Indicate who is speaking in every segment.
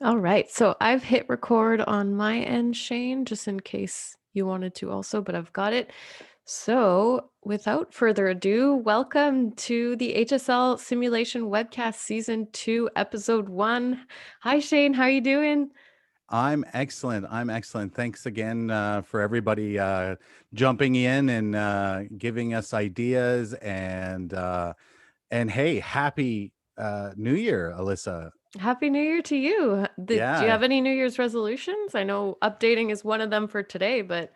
Speaker 1: All right. So I've hit record on my end, Shane, just in case you wanted to also, but I've got it. So without further ado, welcome to the HSL Simulation Webcast Season 2, Episode 1. Hi, Shane. How are you doing?
Speaker 2: I'm excellent. I'm excellent. Thanks again for everybody jumping in and giving us ideas and hey, happy New Year, Alyssa.
Speaker 1: Happy New Year to you. Do you
Speaker 2: Yeah,
Speaker 1: have any New Year's resolutions? I know updating is one of them for today, but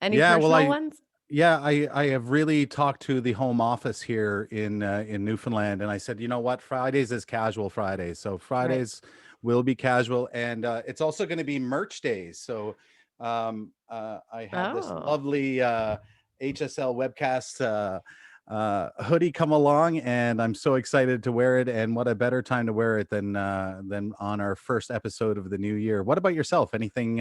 Speaker 1: any
Speaker 2: yeah. Well,
Speaker 1: personal ones?
Speaker 2: I have really talked to the home office here in Newfoundland, and I said, you know what, Fridays is casual Fridays, so
Speaker 1: Right.
Speaker 2: Fridays will be casual, and it's also going to be merch days. So I had this
Speaker 1: Oh.
Speaker 2: lovely HSL webcast hoodie come along, and I'm so excited to wear it. And what a better time to wear it than on our first episode of the new year. What about yourself? Anything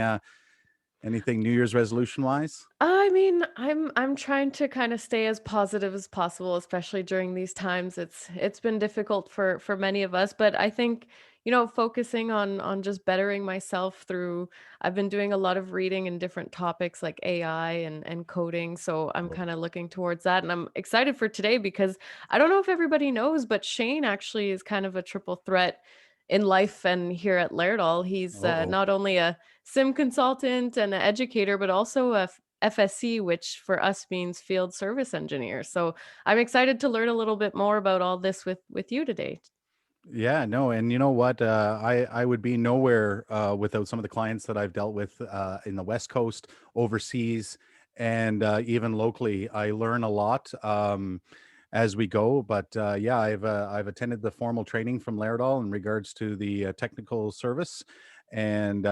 Speaker 2: New Year's resolution wise?
Speaker 1: I mean, I'm trying to kind of stay as positive as possible, especially during these times. It's been difficult for many of us, but I think, focusing on just bettering myself through I've been doing a lot of reading in different topics like AI and coding, so I'm kind of looking towards that and I'm excited for today because I don't know if everybody knows, but Shane actually is kind of a triple threat in life and here at Laerdal. He's
Speaker 2: Uh-oh.
Speaker 1: not only a sim consultant and an educator, but also a FSC, which for us means field service engineer. So I'm excited to learn a little bit more about all this with you today.
Speaker 2: Yeah, no, and you know what? I would be nowhere without some of the clients that I've dealt with in the West Coast, overseas, and even locally. I learn a lot as we go. But yeah, I've attended the formal training from Laerdal in regards to the technical service, and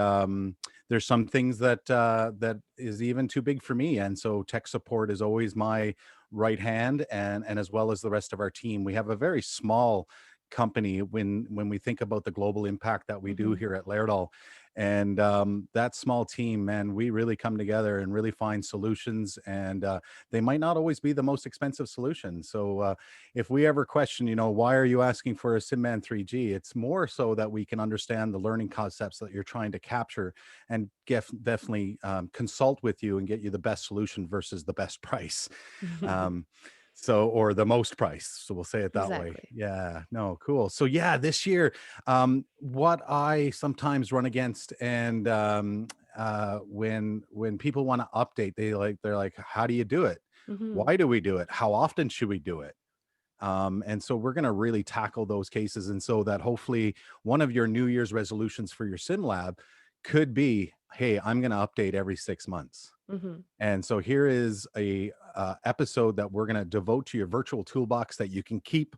Speaker 2: there's some things that is even too big for me, and so tech support is always my right hand, and as well as the rest of our team. We have a very small company when we think about the global impact that we do
Speaker 1: Mhm.
Speaker 2: here at Laerdal. And that small team, man, we really come together and really find solutions. And they might not always be the most expensive solution. So if we ever question, why are you asking for a SimMan 3G? It's more so that we can understand the learning concepts that you're trying to capture and definitely consult with you and get you the best solution versus the best price. Um, or the most price, so we'll say it that way.
Speaker 1: Exactly.
Speaker 2: Yeah, no, cool. So yeah, this year, what I sometimes run against, and when people want to update, they're like, how do you do it?
Speaker 1: Mhm.
Speaker 2: Why do we do it? How often should we do it? And so we're going to really tackle those cases, and so that hopefully one of your New Year's resolutions for your sim lab could be, hey, I'm going to update every 6 months.
Speaker 1: Mhm.
Speaker 2: And so here is a episode that we're going to devote to your virtual toolbox that you can keep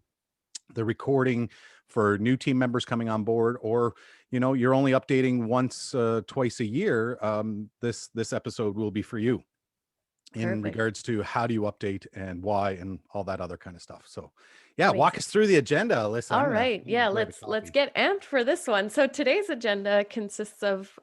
Speaker 2: the recording for new team members coming on board, or you're only updating once, twice a year. This episode will be for you in
Speaker 1: Perfect.
Speaker 2: regards to how do you update and why and all that other kind of stuff. So, yeah, walk
Speaker 1: Amazing.
Speaker 2: us through the agenda, Alyssa.
Speaker 1: All
Speaker 2: I'm gonna
Speaker 1: right.
Speaker 2: I'm gonna
Speaker 1: Yeah,
Speaker 2: grab a
Speaker 1: let's
Speaker 2: coffee.
Speaker 1: get amped for this one. So today's agenda consists of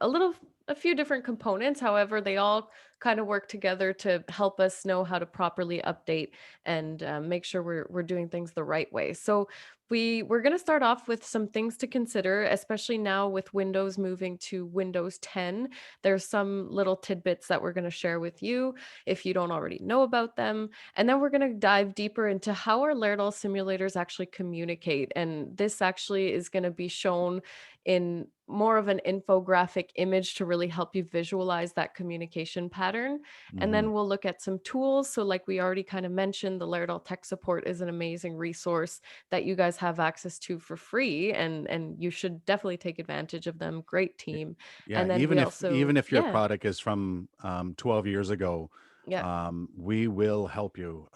Speaker 1: a few different components. However, they all kind of work together to help us know how to properly update and make sure we're doing things the right way. So we're going to start off with some things to consider, especially now with Windows moving to Windows 10. There's some little tidbits that we're going to share with you if you don't already know about them. And then we're going to dive deeper into how our Laerdal simulators actually communicate. And this actually is going to be shown in more of an infographic image to really help you visualize that communication pattern. And
Speaker 2: Mhm.
Speaker 1: then we'll look at some tools. So, like we already kind of mentioned, the Laerdal Tech Support is an amazing resource that you guys have access to for free. And you should definitely take advantage of them. Great
Speaker 2: Y-
Speaker 1: team.
Speaker 2: Yeah,
Speaker 1: And then
Speaker 2: even
Speaker 1: we
Speaker 2: if
Speaker 1: also,
Speaker 2: even if your
Speaker 1: yeah,
Speaker 2: product is from 12 years ago,
Speaker 1: yeah.
Speaker 2: we will help you.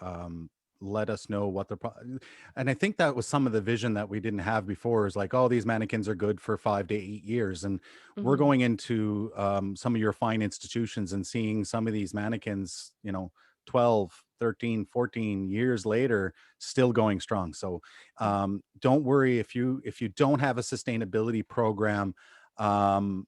Speaker 2: Let us know what and I think that was some of the vision that we didn't have before, is like, oh, these mannequins are good for 5 to 8 years. And we're
Speaker 1: Hmm.
Speaker 2: going into some of your fine institutions and seeing some of these mannequins, 12, 13, 14 years later, still going strong. So don't worry if you don't have a sustainability program. um,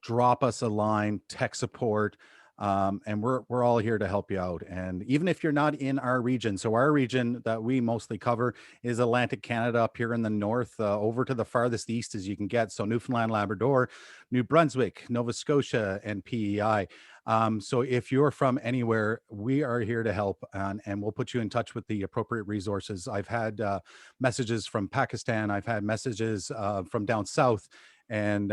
Speaker 2: Drop us a line, tech support. and we're all here to help you out. And even if you're not in our region, so our region that we mostly cover is Atlantic Canada up here in the north, over to the farthest east as you can get. So Newfoundland, Labrador, New Brunswick, Nova Scotia, and PEI. So if you're from anywhere, we are here to help, and we'll put you in touch with the appropriate resources. I've had messages from Pakistan. I've had messages from down south. And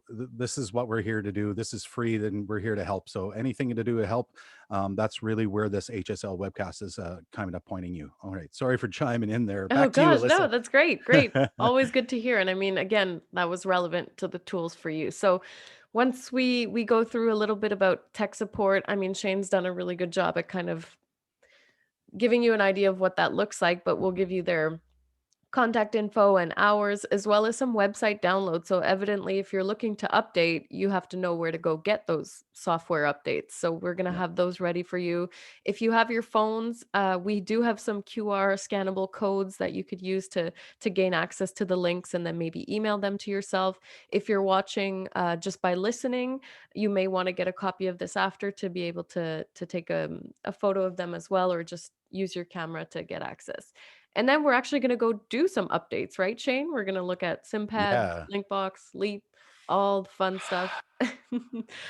Speaker 2: this is what we're here to do. This is free, then we're here to help. So anything to do to help, that's really where this HSL webcast is kind of pointing you. All right, sorry for chiming in there.
Speaker 1: Oh
Speaker 2: Back to you,
Speaker 1: gosh, no,
Speaker 2: Alyssa.
Speaker 1: that's great. Great. Always good to hear. And I mean, again, that was relevant to the tools for you. So once we go through a little bit about tech support, I mean, Shane's done a really good job at kind of giving you an idea of what that looks like, but we'll give you their contact info and hours, as well as some website downloads. So, evidently, if you're looking to update, you have to know where to go get those software updates. So, we're going to
Speaker 2: Yeah.
Speaker 1: have those ready for you. If you have your phones, we do have some QR scannable codes that you could use to gain access to the links and then maybe email them to yourself. If you're watching just by listening, you may want to get a copy of this after to be able to take a photo of them as well, or just use your camera to get access. And then we're actually gonna go do some updates, right, Shane? We're gonna look at SimPad,
Speaker 2: Yeah.
Speaker 1: LinkBox, Leap, all the fun stuff.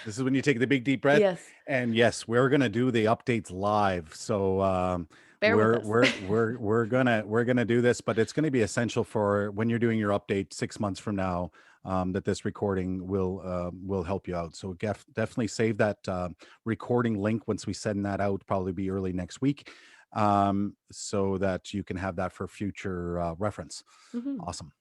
Speaker 2: This is when you take the big deep breath.
Speaker 1: Yes,
Speaker 2: And yes, we're gonna do the updates live. So
Speaker 1: bear with us.
Speaker 2: we're gonna do this, but it's gonna be essential for when you're doing your update 6 months from now. That this recording will help you out. So definitely save that recording link once we send that out. Probably be early next week, so that you can have that for future reference.
Speaker 1: Mhm.
Speaker 2: Awesome.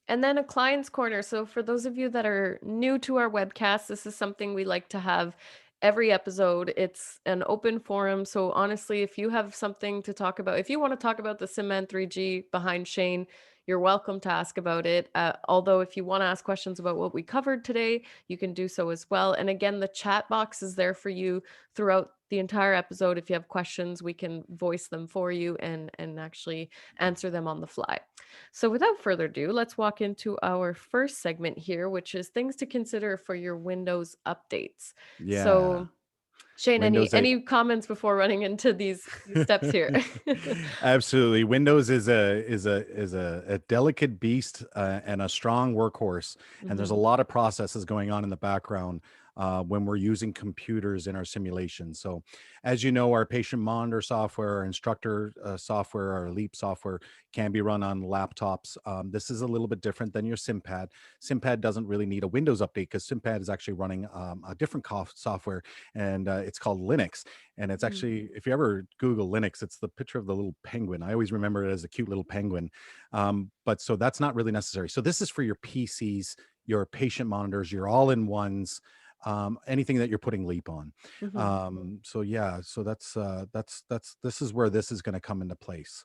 Speaker 1: And then a client's corner. So, for those of you that are new to our webcast, this is something we like to have every episode. It's an open forum. So, honestly, if you have something to talk about, if you want to talk about the SimMan 3G behind Shane, you're welcome to ask about it. Although, if you want to ask questions about what we covered today, you can do so as well. And again, the chat box is there for you throughout the entire episode. If you have questions, we can voice them for you and actually answer them on the fly. So, without further ado, let's walk into our first segment here, which is things to consider for your Windows updates.
Speaker 2: Yeah.
Speaker 1: So, Shane, any
Speaker 2: Windows 8.
Speaker 1: any comments before running into these steps here?
Speaker 2: Absolutely. Windows is a delicate beast, and a strong workhorse, and there's a
Speaker 1: Mhm,
Speaker 2: lot of processes going on in the background when we're using computers in our simulation. So, as you know, our patient monitor software, our instructor software, our Leap software can be run on laptops. This is a little bit different than your SimPad. SimPad doesn't really need a Windows update because SimPad is actually running a different software, and it's called Linux. And it's
Speaker 1: mhm,
Speaker 2: actually, if you ever Google Linux, it's the picture of the little penguin. I always remember it as a cute little penguin. But so that's not really necessary. So this is for your PCs, your patient monitors, your all-in-ones, anything that you're putting Leap on.
Speaker 1: mhm.
Speaker 2: So yeah, so that's this is where this is going to come into place.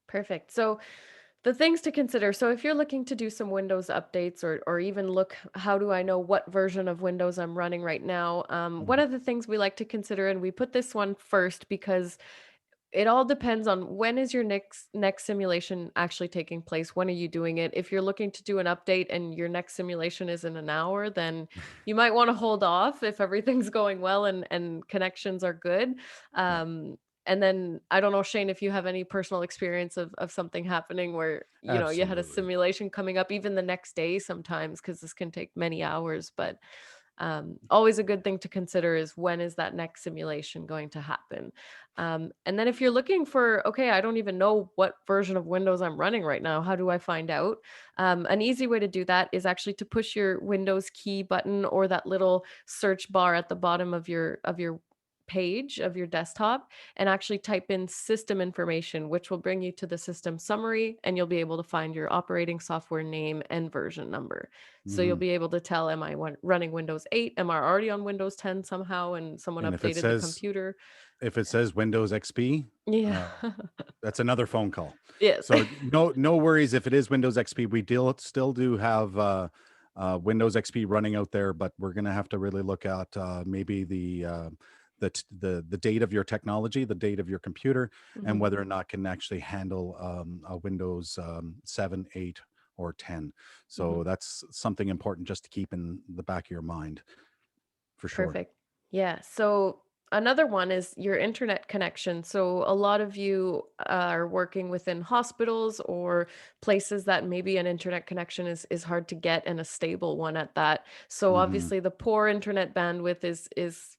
Speaker 1: Perfect. So, the things to consider. So, if you're looking to do some Windows updates, or even look, how do I know what version of Windows I'm running right now? One
Speaker 2: Mhm.
Speaker 1: of the things we like to consider, and we put this one first because it all depends on when is your next simulation actually taking place. When are you doing it? If you're looking to do an update and your next simulation is in an hour, then you might want to hold off if everything's going well and connections are good.
Speaker 2: Yeah,
Speaker 1: Um, and then I don't know, Shane, if you have any personal experience of something happening where you had a
Speaker 2: absolutely.
Speaker 1: simulation coming up even the next day sometimes, because this can take many hours. But always a good thing to consider is when is that next simulation going to happen. And then if you're looking for, okay, I don't even know what version of Windows I'm running right now, how do I find out? An easy way to do that is actually to push your Windows key button or that little search bar at the bottom of your page of your desktop and actually type in system information, which will bring you to the system summary, and you'll be able to find your operating software name and version number. So you'll
Speaker 2: Mhm.
Speaker 1: be able to tell, am I running Windows 8? Am I already on Windows 10 somehow and someone
Speaker 2: And
Speaker 1: updated the computer?
Speaker 2: if it says Windows XP,
Speaker 1: Yeah.
Speaker 2: uh, that's another phone call.
Speaker 1: Yes.
Speaker 2: So no worries if it is Windows XP. We still do have Windows XP running out there, but we're gonna have to really look at maybe the date of your technology, the date of your computer, and
Speaker 1: Mhm.
Speaker 2: whether or not can actually handle a Windows 7, 8, or 10.
Speaker 1: Mhm.
Speaker 2: So that's something important just to keep in the back of your mind for sure.
Speaker 1: Perfect. Yeah. So another one is your internet connection. So a lot of you are working within hospitals or places that maybe an internet connection is hard to get, and a stable one at that. So
Speaker 2: Hmm.
Speaker 1: obviously the poor internet bandwidth is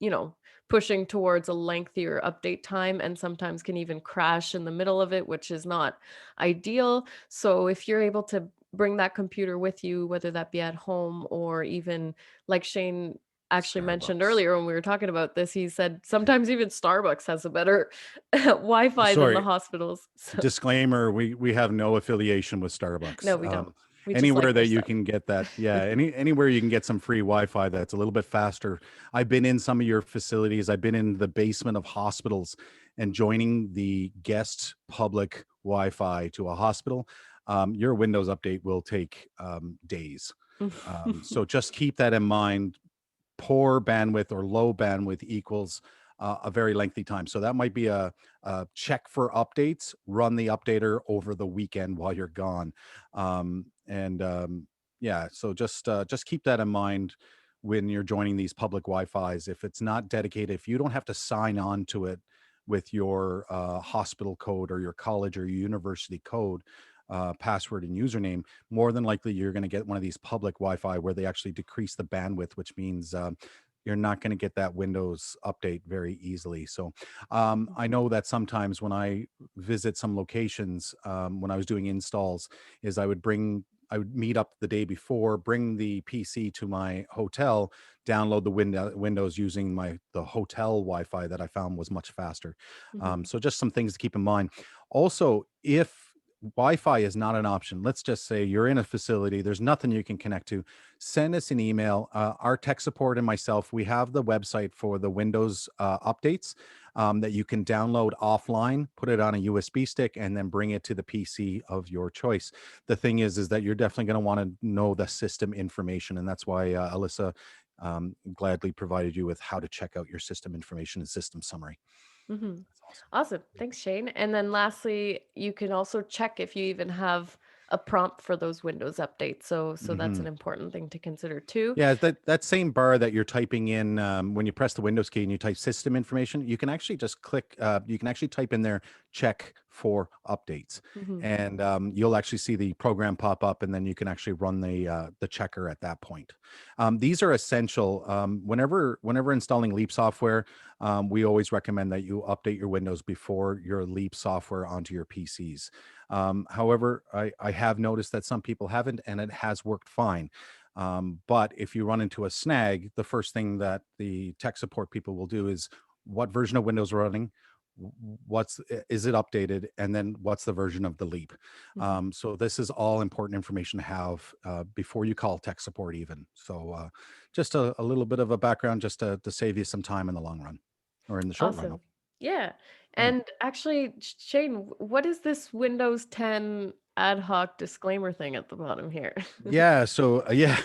Speaker 1: you know, pushing towards a lengthier update time, and sometimes can even crash in the middle of it, which is not ideal. So if you're able to bring that computer with you, whether that be at home or even like Shane actually mentioned
Speaker 2: Starbucks.
Speaker 1: earlier when we were talking about this, he said sometimes even Starbucks has a better Wi-Fi than the
Speaker 2: Sorry,
Speaker 1: hospitals. So
Speaker 2: disclaimer, we have no affiliation with
Speaker 1: no,
Speaker 2: Starbucks.
Speaker 1: we don't. We just
Speaker 2: Anywhere
Speaker 1: like their
Speaker 2: that you
Speaker 1: stuff.
Speaker 2: can get that, yeah, anywhere you can get some free Wi-Fi that's a little bit faster. I've been in some of your facilities. I've been in the basement of hospitals, and joining the guest public Wi-Fi to a hospital, your Windows update will take days. So just keep that in mind. Poor bandwidth or low bandwidth equals a very lengthy time. So that might be a check for updates. Run the updater over the weekend while you're gone, and yeah. So just keep that in mind when you're joining these public Wi-Fi's. If it's not dedicated, if you don't have to sign on to it with your hospital code or your college or your university code, password and username, more than likely you're going to get one of these public Wi-Fi where they actually decrease the bandwidth, which means you're not going to get that Windows update very easily. So I know that sometimes when I visit some locations, when I was doing installs, is I would meet up the day before, bring the PC to my hotel, download the Windows using the hotel Wi-Fi that I found was much faster.
Speaker 1: Mhm.
Speaker 2: So just some things to keep in mind. Also, if Wi-Fi is not an option, let's just say you're in a facility, there's nothing you can connect to, send us an email. Our tech support and myself, we have the website for the Windows updates that you can download offline, put it on a USB stick, and then bring it to the PC of your choice. The thing is that you're definitely going to want to know the system information, and that's why Alyssa gladly provided you with how to check out your system information and system summary.
Speaker 1: Mhm.
Speaker 2: That's awesome.
Speaker 1: Awesome. Thanks, Shane. And then lastly, you can also check if you even have a prompt for those Windows updates. So that's
Speaker 2: Hmm.
Speaker 1: an important thing to consider too.
Speaker 2: Yeah, that same bar that you're typing in when you press the Windows key and you type system information, you can actually just click. You can actually type in there check for updates,
Speaker 1: Mhm.
Speaker 2: and you'll actually see the program pop up, and then you can actually run the checker at that point. These are essential. Whenever installing Leap software, we always recommend that you update your Windows before your Leap software onto your PCs. However, I have noticed that some people haven't, and it has worked fine. But if you run into a snag, the first thing that the tech support people will do is what version of Windows are running, is it updated, and then what's the version of the Leap.
Speaker 1: Mhm.
Speaker 2: So this is all important information to have before you call tech support even. So just a little bit of a background just to save you some time in the long run or in the short run.
Speaker 1: Awesome. Yeah.
Speaker 2: Yeah.
Speaker 1: And actually, Shane, what is this Windows 10 ad hoc disclaimer thing at the bottom here?
Speaker 2: Yeah, so yeah,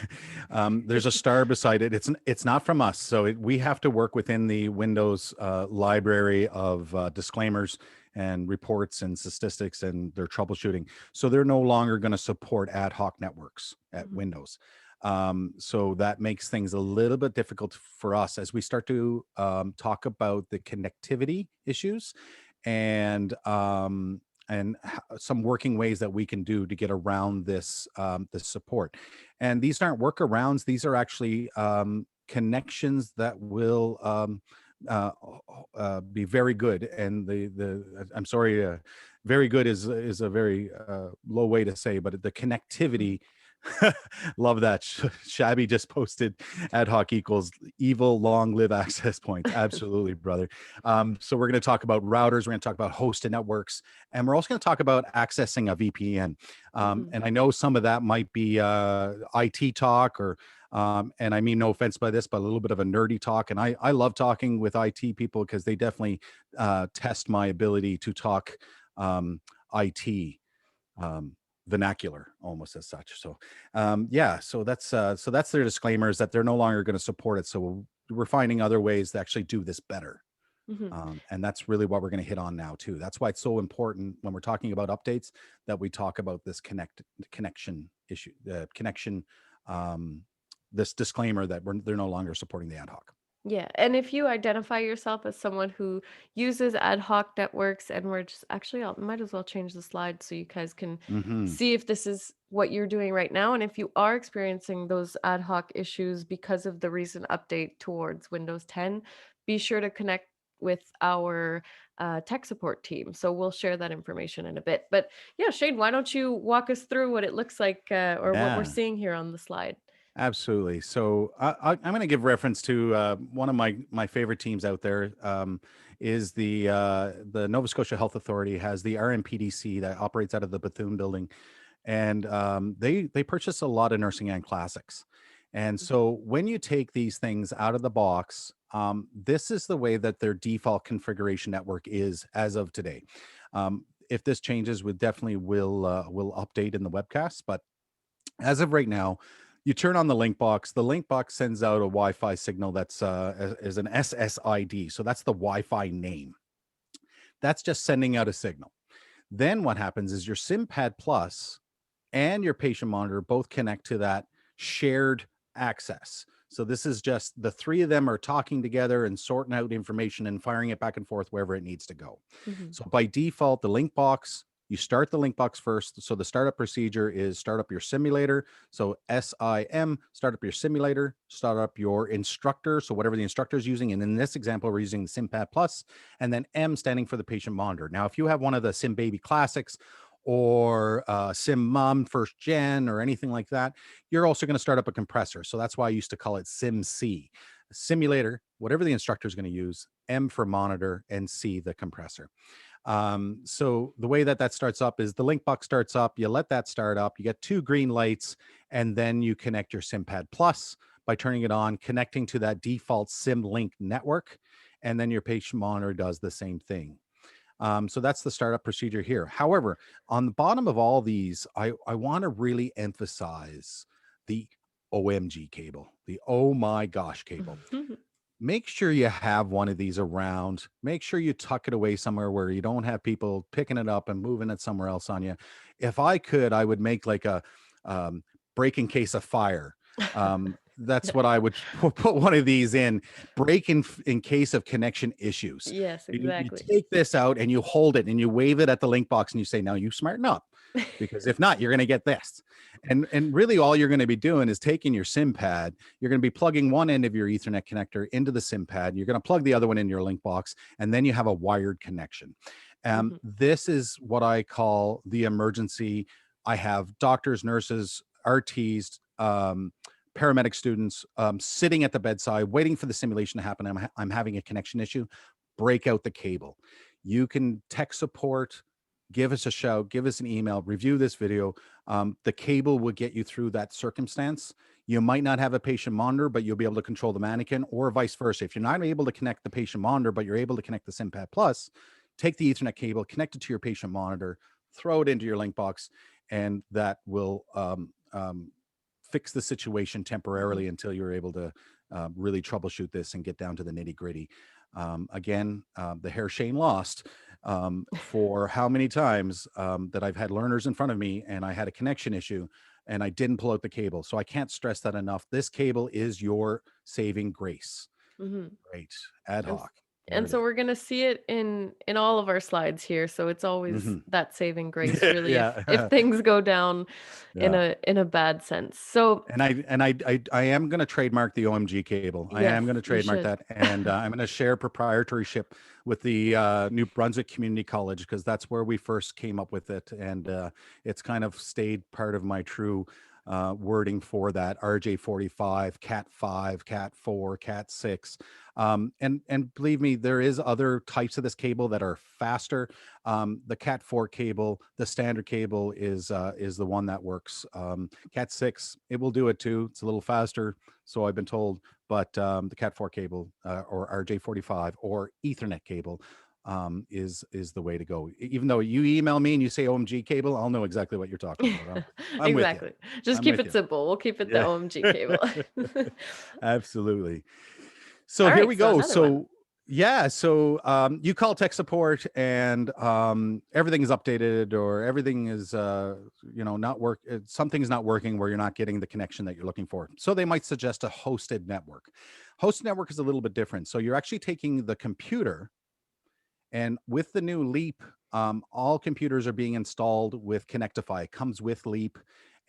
Speaker 2: there's a star beside it. It's not from us, so we have to work within the Windows library of disclaimers and reports and statistics and their troubleshooting. So they're no longer going to support ad hoc networks at
Speaker 1: Mhm.
Speaker 2: Windows. So that makes things a little bit difficult for us as we start to talk about the connectivity issues and some working ways that we can do to get around this support. And these aren't workarounds; these are actually connections that will uh, be very good. And the I'm sorry, very good is a very low way to say, but the
Speaker 1: Mhm.
Speaker 2: connectivity. Love that. Shabby just posted ad hoc equals evil long live access points. Absolutely, brother. So we're going to talk about routers. We're going to talk about hosted networks, and we're also going to talk about accessing a VPN.
Speaker 1: Mhm.
Speaker 2: And I know some of that might be IT talk, or and I mean no offense by this, but a little bit of a nerdy talk. And I love talking with IT people because they definitely test my ability to talk IT. Um, vernacular almost as such. So yeah, so that's their disclaimers that they're no longer going to support it. So we're finding other ways to actually do this better.
Speaker 1: Mhm.
Speaker 2: And that's really what we're going to hit on now too. That's why it's so important when we're talking about updates that we talk about this connection issue, the connection, this disclaimer that they're no longer supporting the ad hoc.
Speaker 1: Yeah, and if you identify yourself as someone who uses ad hoc networks, and we're just actually, I might as well change the slide so you guys can
Speaker 2: Hmm.
Speaker 1: see if this is what you're doing right now. And if you are experiencing those ad hoc issues because of the recent update towards Windows 10, be sure to connect with our tech support team. So we'll share that information in a bit. But yeah, Shane, why don't you walk us through what it looks like or what we're
Speaker 2: Yeah.
Speaker 1: seeing here on the slide?
Speaker 2: Absolutely. So I'm going to give reference to one of my favorite teams out there. Is the Nova Scotia Health Authority has the RMPDC that operates out of the Bethune building, and they purchase a lot of nursing and classics. And so when you take these things out of the box, this is the way that their default configuration network is as of today. If this changes, we definitely will update in the webcast, but as of right now, you turn on the link box. The link box sends out a Wi-Fi signal that's is an SSID. So that's the Wi-Fi name. That's just sending out a signal. Then what happens is your SimPad Plus and your patient monitor both connect to that shared access. So this is just the three of them are talking together and sorting out information and firing it back and forth wherever it needs to go.
Speaker 1: Mhm.
Speaker 2: So by default, the link box, you start the link box first. So the startup procedure is start up your simulator. So SIM, start up your simulator, start up your instructor. So whatever the instructor is using. And in this example, we're using the SimPad Plus, and then M standing for the patient monitor. Now, if you have one of the Sim Baby Classics, or Sim Mom first gen or anything like that, you're also going to start up a compressor. So that's why I used to call it Sim C. Simulator, whatever the instructor is going to use, M for monitor, and C the compressor. So the way that starts up is the link box starts up, you let that start up, you get two green lights, and then you connect your SimPad Plus by turning it on, connecting to that default SimLink network, and then your patient monitor does the same thing. So that's the startup procedure here. However, on the bottom of all these, I want to really emphasize the OMG cable, the oh my gosh cable. Make sure you have one of these around. Make sure you tuck it away somewhere where you don't have people picking it up and moving it somewhere else on you. If I could, I would make like a um, break in case of fire. That's what I would put one of these in. Break in case of connection issues.
Speaker 1: Yes,
Speaker 2: You
Speaker 1: exactly.
Speaker 2: take this out and you hold it and you wave it at the link box and you say, "Now you smarten up," because if not, you're going to get this. And really, all you're going to be doing is taking your SIM pad. You're going to be plugging one end of your Ethernet connector into the SIM pad. You're going to plug the other one in your link box, and then you have a wired connection.
Speaker 1: Mhm.
Speaker 2: This is what I call the emergency. I have doctors, nurses, RTs, paramedic students sitting at the bedside waiting for the simulation to happen. I'm having a connection issue. Break out the cable. You can tech support, give us a shout, give us an email, review this video. The cable will get you through that circumstance. You might not have a patient monitor, but you'll be able to control the mannequin, or vice versa. If you're not able to connect the patient monitor, but you're able to connect the SimPad Plus, take the Ethernet cable, connect it to your patient monitor, throw it into your link box, and that will fix the situation
Speaker 1: Mhm.
Speaker 2: temporarily until you're able to really troubleshoot this and get down to the nitty gritty. Again, the hair Shane lost for how many times that I've had learners in front of me and I had a connection issue and I didn't pull out the cable. So I can't stress that enough. This cable is your saving grace.
Speaker 1: Mhm.
Speaker 2: Great. Ad
Speaker 1: And s
Speaker 2: hoc. There
Speaker 1: and
Speaker 2: it
Speaker 1: so
Speaker 2: is.
Speaker 1: we're gonna see it in all of our slides here, so it's always
Speaker 2: Mhm.
Speaker 1: that saving grace really if
Speaker 2: Yeah.
Speaker 1: things go down
Speaker 2: Yeah.
Speaker 1: in a bad sense. So,
Speaker 2: And I am going to trademark the OMG cable. I
Speaker 1: yes,
Speaker 2: am going to
Speaker 1: you
Speaker 2: trademark
Speaker 1: should.
Speaker 2: that, and I'm going to share proprietorship with the New Brunswick Community College because that's where we first came up with it, and it's kind of stayed part of my true wording for that RJ45, Cat 5, Cat 4, Cat 6. And believe me, there is other types of this cable that are faster. The Cat 4 cable, the standard cable is the one that works. Cat 6, it will do it too. It's a little faster, so I've been told. But the Cat 4 cable or RJ45 or Ethernet cable is the way to go. Even though you email me and you say OMG cable, I'll know exactly what you're talking about. I'm with you.
Speaker 1: Exactly. Just
Speaker 2: I'm
Speaker 1: keep
Speaker 2: with
Speaker 1: it
Speaker 2: you.
Speaker 1: simple. We'll keep it the
Speaker 2: Yeah.
Speaker 1: OMG cable.
Speaker 2: Absolutely. So here
Speaker 1: Alright,
Speaker 2: we
Speaker 1: so
Speaker 2: go.
Speaker 1: another one.
Speaker 2: Yeah, so you call tech support and everything is updated or everything is not work something's not working where you're not getting the connection that you're looking for. So they might suggest a hosted network. Hosted network is a little bit different. So you're actually taking the computer, and with the new Leap, all computers are being installed with Connectify. It comes with Leap,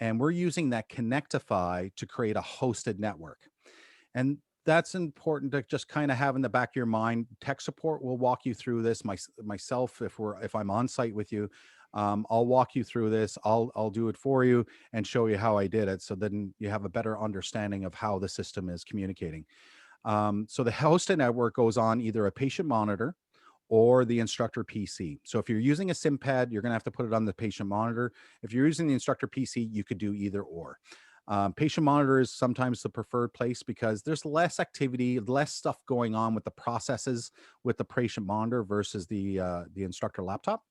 Speaker 2: and we're using that Connectify to create a hosted network. And that's important to just kind of have in the back of your mind. Tech support will walk you through this. Myself, if I'm on site with you, I'll walk you through this. I'll do it for you and show you how I did it, so then you have a better understanding of how the system is communicating. So the hosted network goes on either a patient monitor or the instructor PC. So if you're using a SimPad, you're going to have to put it on the patient monitor. If you're using the instructor PC, you could do either or. Patient monitor is sometimes the preferred place because there's less activity, less stuff going on with the processes with the patient monitor versus the instructor laptop.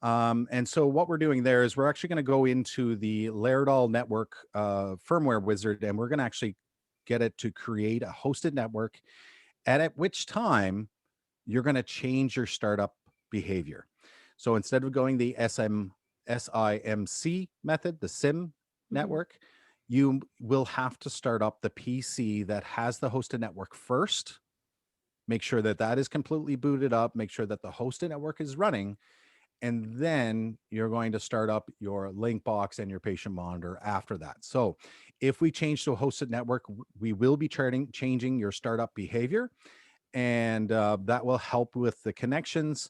Speaker 2: And so what we're doing there is we're actually going to go into the Laerdal network firmware wizard, and we're going to actually get it to create a hosted network, and at which time you're going to change your startup behavior. So instead of going the SIMC method, the SIM
Speaker 1: Mhm.
Speaker 2: network, you will have to start up the PC that has the hosted network first. Make sure that that is completely booted up. Make sure that the hosted network is running, and then you're going to start up your LinkBox and your patient monitor after that. So if we change to a hosted network, we will be changing your startup behavior, and that will help with the connections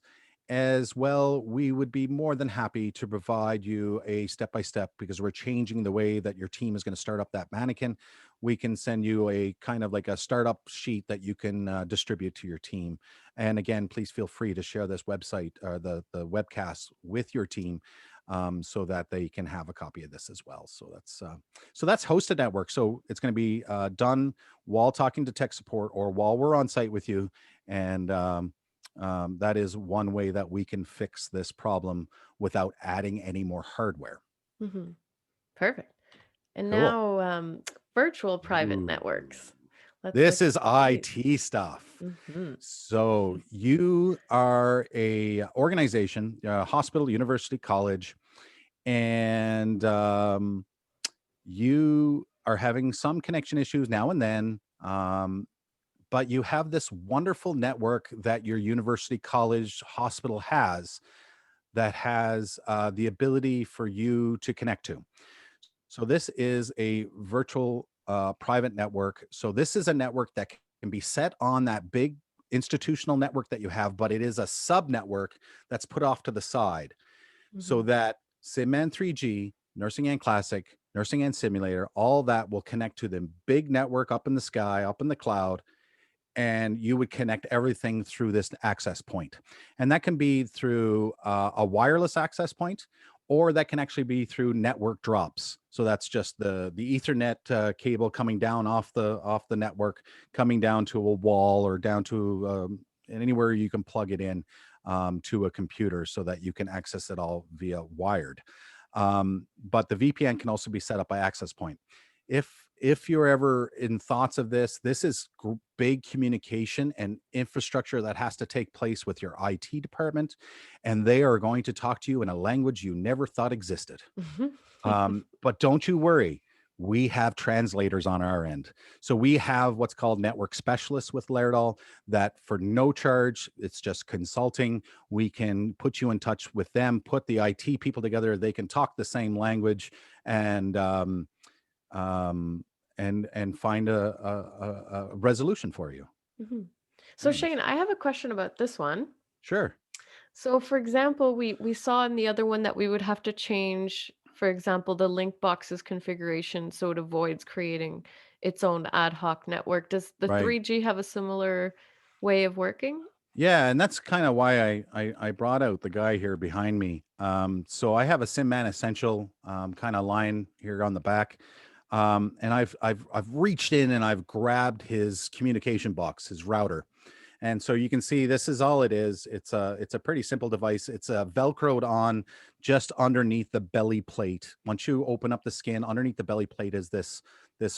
Speaker 2: as well. We would be more than happy to provide you a step-by-step, because we're changing the way that your team is going to start up that mannequin. We can send you a kind of like a startup sheet that you can distribute to your team. And again, please feel free to share this website or the webcast with your team, so that they can have a copy of this as well. So that's hosted network. So it's going to be done while talking to tech support or while we're on site with you. And that is one way that we can fix this problem without adding any more hardware.
Speaker 1: Mhm. Perfect. And
Speaker 2: Cool.
Speaker 1: now, virtual private
Speaker 2: Ooh.
Speaker 1: networks. Let's look
Speaker 2: This is
Speaker 1: at these.
Speaker 2: IT stuff.
Speaker 1: Mhm.
Speaker 2: So you are a organization, a hospital, university, college, and you are having some connection issues now and then. But you have this wonderful network that your university, college, hospital has, that has the ability for you to connect to. So this is a virtual private network. So this is a network that can be set on that big institutional network that you have, but it is a sub network that's put off to the side, so
Speaker 1: Mhm.
Speaker 2: that SimMan 3G, Nursing and Classic, Nursing and Simulator, all that will connect to the big network up in the sky, up in the cloud, and you would connect everything through this access point. And that can be through a wireless access point, or that can actually be through network drops. So that's just the Ethernet cable coming down off the network, coming down to a wall or down to anywhere you can plug it in to a computer, so that you can access it all via wired. But the VPN can also be set up by access point. If you're ever in thoughts of this, this is big communication and infrastructure that has to take place with your IT department, and they are going to talk to you in a language you never thought existed.
Speaker 1: Mhm.
Speaker 2: But don't you worry. We have translators on our end. So we have what's called network specialists with Laerdal, that for no charge, it's just consulting. We can put you in touch with them, put the IT people together. They can talk the same language, and um, and find a resolution for you.
Speaker 1: Mhm. So
Speaker 2: Yeah,
Speaker 1: Shane, I have a question about this one.
Speaker 2: sure.
Speaker 1: So for example, we saw in the other one that we would have to change, for example, the link box's configuration so it avoids creating its own ad hoc network. Does the
Speaker 2: Right.
Speaker 1: 3G have a similar way of working?
Speaker 2: Yeah, and that's kind of why I brought out the guy here behind me. So I have a SimMan Essential kind of line here on the back, and I've reached in and I've grabbed his communication box, his router, And so you can see this is all it is. It's a pretty simple device. It's Velcroed on just underneath the belly plate. Once you open up the skin, underneath the belly plate is this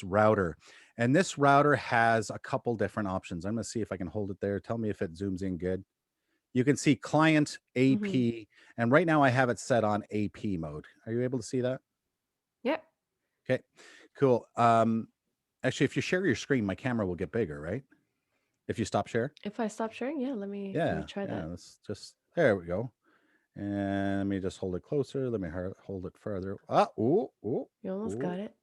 Speaker 2: router. And this router has a couple different options. I'm going to see if I can hold it there. Tell me if it zooms in good. You can see client,
Speaker 1: Hmm.
Speaker 2: AP, and right now I have it set on AP mode. Are you able to see that?
Speaker 1: Yep.
Speaker 2: Okay, cool. Actually, if you share your screen, my camera will get bigger, right? If you stop share.
Speaker 1: If I stop sharing, yeah, let me
Speaker 2: Yeah,
Speaker 1: try
Speaker 2: yeah,
Speaker 1: that.
Speaker 2: let's just, there we go. And let me just hold it closer. Let me hold it further. Ah, ooh, ooh,
Speaker 1: You almost
Speaker 2: ooh,
Speaker 1: got it.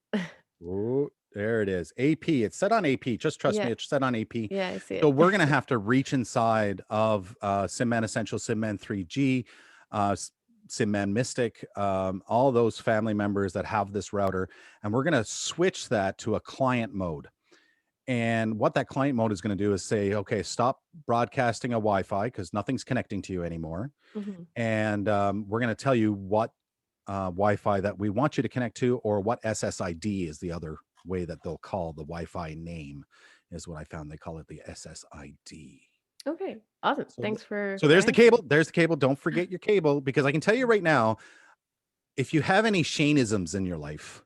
Speaker 2: ooh. There it is. AP. It's set on AP. Just trust me,
Speaker 1: Yeah.
Speaker 2: it's set on AP.
Speaker 1: Yeah, I see
Speaker 2: So
Speaker 1: it.
Speaker 2: we're going to have to reach inside of SimMan Essential, SimMan 3G, SimMan Mystic, all those family members that have this router. And we're going to switch that to a client mode. And what that client mode is going to do is say, okay, stop broadcasting a Wi-Fi because nothing's connecting to you anymore.
Speaker 1: Hmm.
Speaker 2: And we're going to tell you what Wi-Fi that we want you to connect to, or what SSID is the other way that they'll call the Wi-Fi name, is what I found. They call it the SSID.
Speaker 1: Okay. Awesome.
Speaker 2: So,
Speaker 1: Thanks for
Speaker 2: so there's the cable.
Speaker 1: answering.
Speaker 2: There's the cable. Don't forget your cable, because I can tell you right now, if you have any Shaneisms in your life,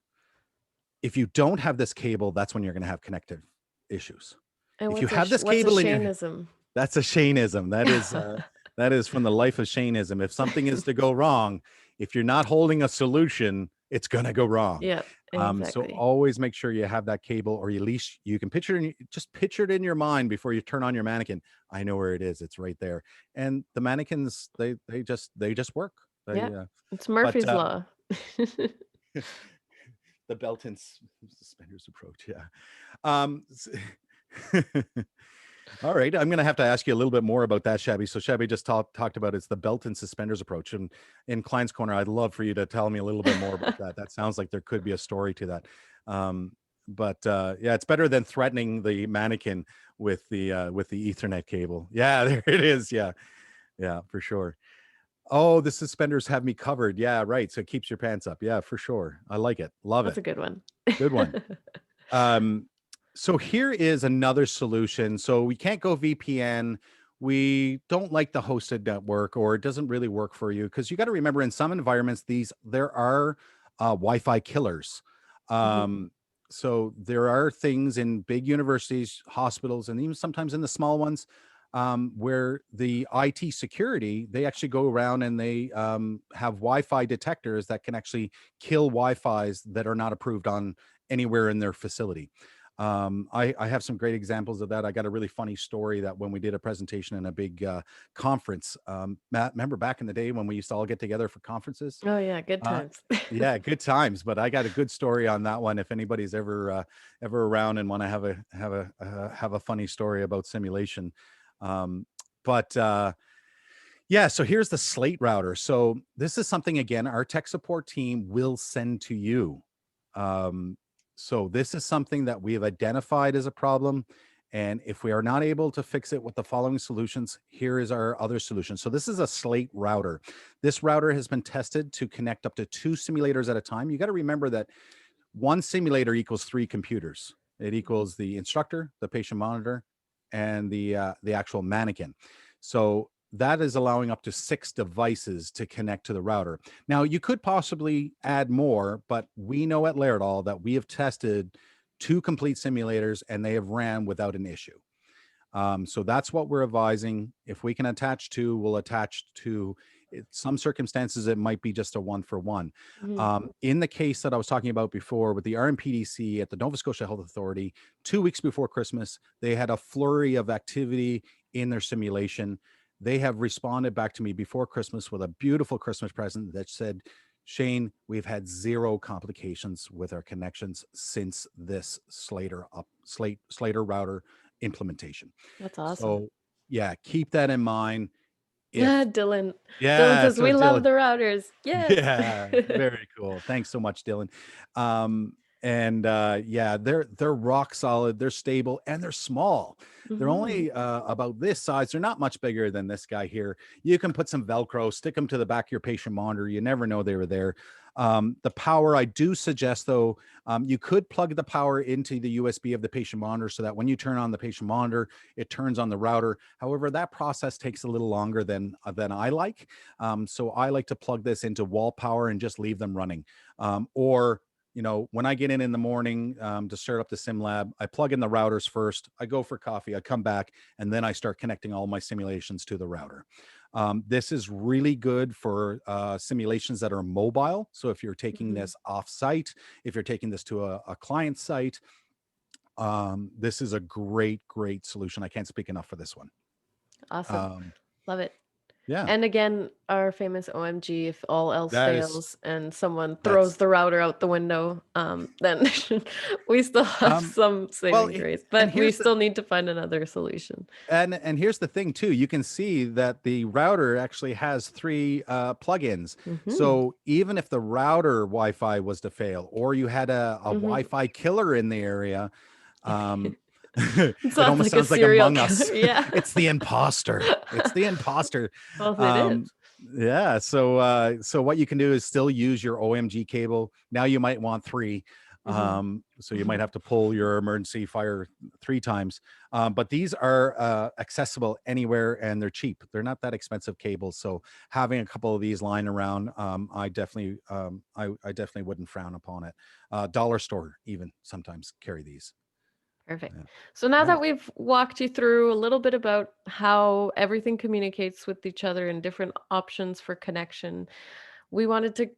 Speaker 2: if you don't have this cable, that's when you're going to have connective issues.
Speaker 1: And
Speaker 2: If you have this
Speaker 1: what's a
Speaker 2: cable in your,
Speaker 1: Shaneism?
Speaker 2: that's a Shaneism. That is from the life of Shaneism. If something is to go wrong, if you're not holding a solution, it's gonna go wrong.
Speaker 1: Yep,
Speaker 2: So
Speaker 1: exactly.
Speaker 2: always make sure you have that cable, or at least you can just picture it in your mind before you turn on your mannequin. I know where it is. It's right there. And the mannequins, they just work.
Speaker 1: Yeah.
Speaker 2: They
Speaker 1: It's
Speaker 2: but
Speaker 1: Murphy's Law.
Speaker 2: the belt and suspenders approach. Yeah. Um, All right, I'm going to have to ask you a little bit more about that, Shabby. So Shabby just talked about it's the belt and suspenders approach, and in Client's Corner, I'd love for you to tell me a little bit more about that. That sounds like there could be a story to that. But yeah, it's better than threatening the mannequin with the Ethernet cable. Yeah, there it is. Yeah, yeah, for sure. Oh, the suspenders have me covered. Yeah, right. So it keeps your pants up. Yeah, for sure. I like it. Love
Speaker 1: That's
Speaker 2: it.
Speaker 1: a good one.
Speaker 2: Good one. Um, so here is another solution. So we can't go VPN. We don't like the hosted network, or it doesn't really work for you, because you got to remember, in some environments, there are Wi-Fi killers.
Speaker 1: Mhm.
Speaker 2: Um, so there are things in big universities, hospitals, and even sometimes in the small ones, where the IT security, they actually go around and they have Wi-Fi detectors that can actually kill Wi-Fis that are not approved on anywhere in their facility. I have some great examples of that. I got a really funny story that when we did a presentation in a big conference, Matt, remember back in the day when we used to all get together for conferences?
Speaker 1: Oh, yeah, good
Speaker 2: Uh,
Speaker 1: times.
Speaker 2: yeah, good times. But I got a good story on that one. If anybody's ever around and want to have a funny story about simulation, but yeah. So here's the Slate router. So this is something, again, our tech support team will send to you. Um, so this is something that we have identified as a problem. And if we are not able to fix it with the following solutions, here is our other solution. So this is a Slate router. This router has been tested to connect up to 2 simulators at a time. You got to remember that one simulator equals 3 computers. It
Speaker 1: Mhm.
Speaker 2: equals the instructor, the patient monitor, and the actual mannequin. So that is allowing up to 6 devices to connect to the router. Now, you could possibly add more, but we know at Laerdal that we have tested 2 complete simulators and they have ran without an issue. So that's what we're advising. If we can attach 2, we'll attach 2. In some circumstances, it might be just a 1-for-1.
Speaker 1: Mhm.
Speaker 2: In the case that I was talking about before with the RMPDC at the Nova Scotia Health Authority, 2 weeks before Christmas, they had a flurry of activity in their simulation. They have responded back to me before Christmas with a beautiful Christmas present that said, Shane, we've had 0 complications with our connections since this Slater router implementation.
Speaker 1: That's awesome.
Speaker 2: So yeah, keep that in mind.
Speaker 1: Yeah,
Speaker 2: If
Speaker 1: Dylan. Dylan
Speaker 2: Yeah,
Speaker 1: says,
Speaker 2: so
Speaker 1: "We love
Speaker 2: Dylan,
Speaker 1: the routers." Yes.
Speaker 2: yeah, very cool. Thanks so much, Dylan. And yeah, they're rock solid, they're stable, and they're small. They're
Speaker 1: Mhm.
Speaker 2: only about this size. They're not much bigger than this guy here. You can put some Velcro, stick them to the back of your patient monitor. You never know they were there. The power, I do suggest though, you could plug the power into the USB of the patient monitor so that when you turn on the patient monitor, it turns on the router. However, that process takes a little longer than I like. So I like to plug this into wall power and just leave them running. Or when I get in the morning to start up the sim lab, I plug in the routers first. I go for coffee. I come back, and then I start connecting all my simulations to the router. This is really good for simulations that are mobile. So if you're taking
Speaker 1: Mhm.
Speaker 2: this off site, if you're taking this to a client site, this is a great solution. I can't speak enough for this one.
Speaker 1: Awesome.
Speaker 2: Um,
Speaker 1: Love it.
Speaker 2: yeah,
Speaker 1: And again, our famous OMG, if all else
Speaker 2: that is
Speaker 1: fails and someone throws
Speaker 2: that's
Speaker 1: the router out the window, then we still have
Speaker 2: um,
Speaker 1: some
Speaker 2: well,
Speaker 1: saving grace,
Speaker 2: and
Speaker 1: but we
Speaker 2: here's the
Speaker 1: still need to find another solution.
Speaker 2: and here's the thing too. You can see that the router actually has three plugins.
Speaker 1: Mhm.
Speaker 2: So even if the router Wi-Fi was to fail, or you had a
Speaker 1: Mhm.
Speaker 2: Wi-Fi killer in the area, um,
Speaker 1: It
Speaker 2: it
Speaker 1: sounds
Speaker 2: almost
Speaker 1: like a
Speaker 2: sounds like
Speaker 1: serial
Speaker 2: Among
Speaker 1: killer.
Speaker 2: Us.
Speaker 1: Yeah.
Speaker 2: It's the imposter. It's the imposter.
Speaker 1: Well, it
Speaker 2: Um,
Speaker 1: is.
Speaker 2: yeah. So what you can do is still use your OMG cable. Now you might want three.
Speaker 1: Mhm.
Speaker 2: So you might have to pull your emergency fire three times. But these are accessible anywhere, and they're cheap. They're not that expensive cables. So having a couple of these lying around, I definitely wouldn't frown upon it. Dollar store even sometimes carry these.
Speaker 1: Perfect.
Speaker 2: Yeah.
Speaker 1: So now
Speaker 2: Yeah.
Speaker 1: that we've walked you through a little bit about how everything communicates with each other and different options for connection, we wanted to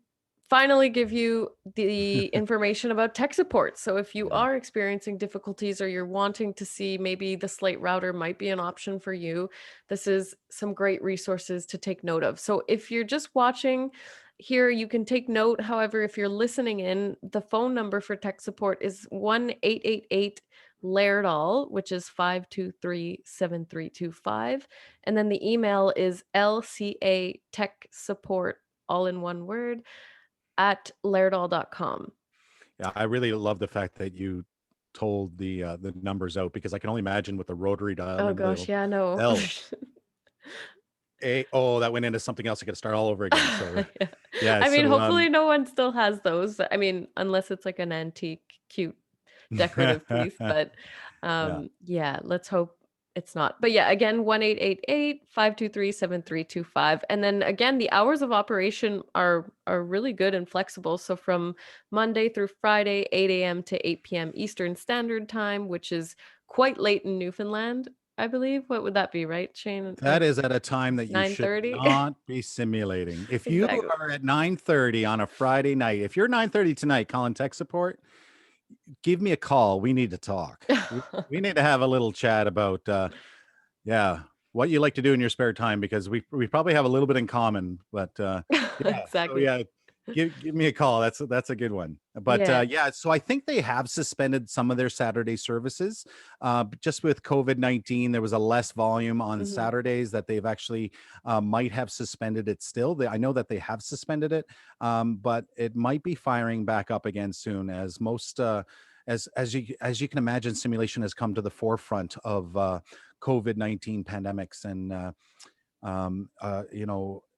Speaker 1: finally give you the information about tech support. So if you
Speaker 2: Yeah.
Speaker 1: are experiencing difficulties or you're wanting to see maybe the Slate router might be an option for you, this is some great resources to take note of. So if you're just watching here, you can take note. However, if you're listening in, the phone number for tech support is 1-888 Lairdall, which is 523-7325. And then the email is LCA tech support, all in one word, at lairdall.com.
Speaker 2: Yeah, I really love the fact that you told the numbers out because I can only imagine with the rotary dial.
Speaker 1: Oh
Speaker 2: Remember
Speaker 1: gosh,
Speaker 2: the
Speaker 1: yeah, no.
Speaker 2: L A? Oh, that went into something else. I got to start all over again. So
Speaker 1: Yeah.
Speaker 2: yeah.
Speaker 1: I mean,
Speaker 2: So
Speaker 1: hopefully no one still has those. I mean, unless it's like an antique, cute, decorative piece, but
Speaker 2: yeah.
Speaker 1: yeah, let's hope it's not. But yeah, again, 1-888-523-7325. And then again, the hours of operation are really good and flexible. So from Monday through Friday, 8 a.m. to 8 p.m. Eastern Standard Time, which is quite late in Newfoundland, I believe. What would that be, right, Shane?
Speaker 2: That
Speaker 1: Like
Speaker 2: is at a time that you should
Speaker 1: 9:30?
Speaker 2: not be simulating. If you
Speaker 1: Exactly.
Speaker 2: are at 9:30 on a Friday night, if you're 9:30 tonight calling tech support, give me a call. We need to talk. We need to have a little chat about yeah, what you like to do in your spare time because we probably have a little bit in common. But yeah, so
Speaker 1: Exactly.
Speaker 2: yeah, give me a call. That's a good one. But
Speaker 1: Yeah.
Speaker 2: yeah, so I think they have suspended some of their Saturday services. Just with COVID-19, there was a less volume on
Speaker 1: Mhm.
Speaker 2: Saturdays that they've actually might have suspended it still. I know that they have suspended it, but it might be firing back up again soon as most as you can imagine, simulation has come to the forefront of COVID-19 pandemics, and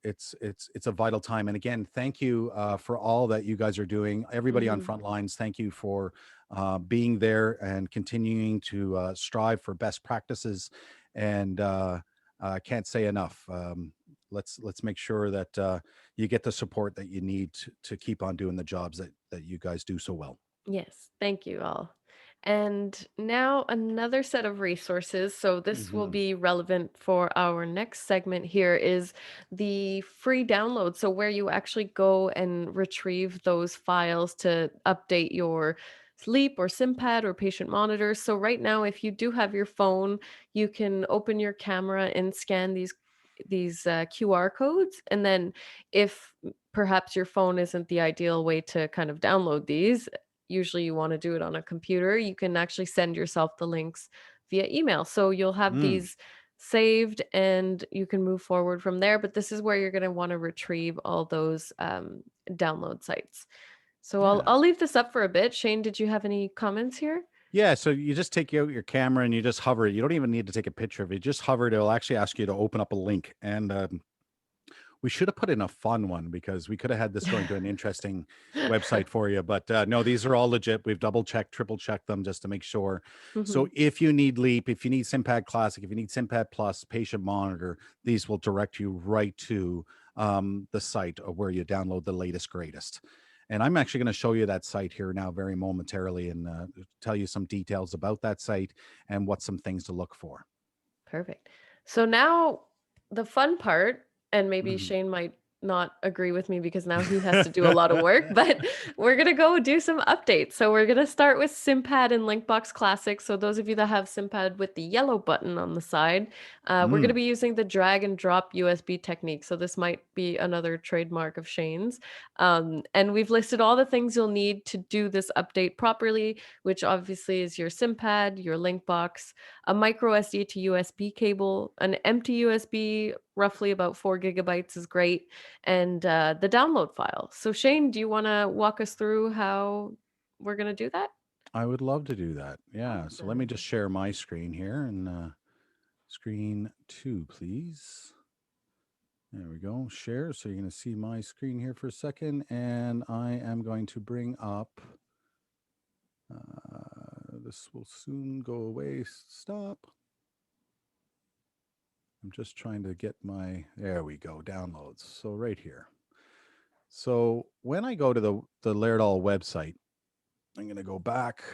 Speaker 2: it's a vital time. And again, thank you for all that you guys are doing. Everybody on
Speaker 1: Mhm.
Speaker 2: front lines, thank you for being there and continuing to strive for best practices. And I can't say enough. Let's make sure that you get the support that you need to keep on doing the jobs that you guys do so well.
Speaker 1: Yes, thank you all. And now another set of resources. So this will
Speaker 2: Mhm.
Speaker 1: be relevant for our next segment here is the free download. So where you actually go and retrieve those files to update your sleep or SimPad or patient monitors. So right now, if you do have your phone, you can open your camera and scan these QR codes. And then if perhaps your phone isn't the ideal way to kind of download these, usually you want to do it on a computer, you can actually send yourself the links via email. So you'll have
Speaker 2: Mm,
Speaker 1: these saved and you can move forward from there. But this is where you're going to want to retrieve all those download sites. So
Speaker 2: yeah.
Speaker 1: I'll leave this up for a bit. Shane, did you have any comments here?
Speaker 2: Yeah, so you just take out your camera and you just hover it. You don't even need to take a picture of it. You just hover it. It'll actually ask you to open up a link. And We should have put in a fun one because we could have had this going to an interesting website for you. But no, these are all legit. We've double checked, triple checked them just to make sure. So
Speaker 1: Mhm.
Speaker 2: if you need Leap, if you need SimPad Classic, if you need SimPad Plus, Patient Monitor, these will direct you right to the site of where you download the latest, greatest. And I'm actually going to show you that site here now very momentarily and tell you some details about that site and what some things to look for.
Speaker 1: Perfect. So now the fun part, and maybe
Speaker 2: Mhm.
Speaker 1: Shane might not agree with me because now he has to do a lot of work, but we're going to go do some updates. So we're going to start with SimPad and LinkBox Classic. So those of you that have SimPad with the yellow button on the side, we're going to
Speaker 2: Mm,
Speaker 1: be using the drag and drop USB technique. So this might be another trademark of Shane's. And we've listed all the things you'll need to do this update properly, which obviously is your SimPad, your LinkBox, a micro SD to USB cable, an empty USB, roughly about 4 GB is great, and the download file. So, Shane, do you want to walk us through how we're going to do that?
Speaker 2: I would love to do that. Yeah. So let me just
Speaker 1: Awesome.
Speaker 2: share my screen here and screen two, please. There we go. Share. So you're going to see my screen here for a second. And I am going to bring up, this will soon go away. Stop. I'm just trying to get my, there we go, downloads. So right here. So when I go to the Laerdal website, I'm going to go back.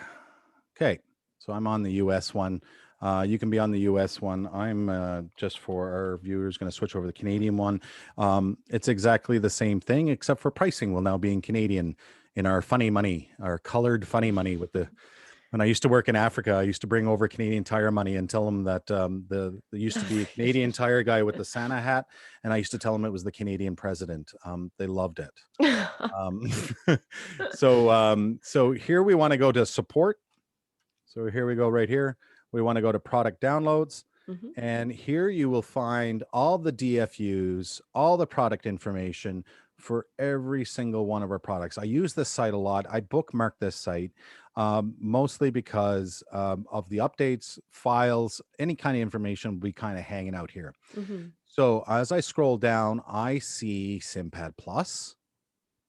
Speaker 2: Okay. So I'm on the US one. You can be on the US one. I'm just for our viewers going to switch over to the Canadian one. It's exactly the same thing, except for pricing will now be in Canadian in our funny money, our colored funny money with the when I used to work in Africa, I used to bring over Canadian Tire money and tell them that there used to be a Canadian Tire guy with the Santa hat, and I used to tell them it was the Canadian president. They loved it. Um, so here we want to go to support. So here we go right here. We want to go to product downloads.
Speaker 1: Mhm.
Speaker 2: And here you will find all the DFUs, all the product information for every single one of our products. I use this site a lot. I bookmark this site mostly because of the updates, files, any kind of information will be kind of hanging out here.
Speaker 1: Mhm.
Speaker 2: So as I scroll down, I see SimPad Plus,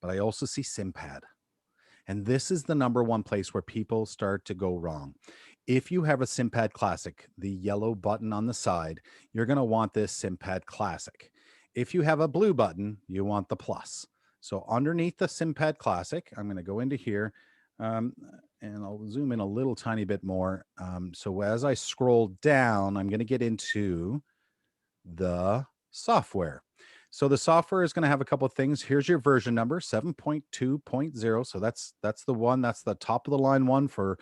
Speaker 2: but I also see SimPad. And this is the number one place where people start to go wrong. If you have a SimPad Classic, the yellow button on the side, you're going to want this SimPad Classic. If you have a blue button, you want the Plus. So underneath the SimPad Classic, I'm going to go into here um, and I'll zoom in a little tiny bit more. So as I scroll down, I'm going to get into the software. So the software is going to have a couple of things. Here's your version number, 7.2.0. So that's the one, that's the top of the line one for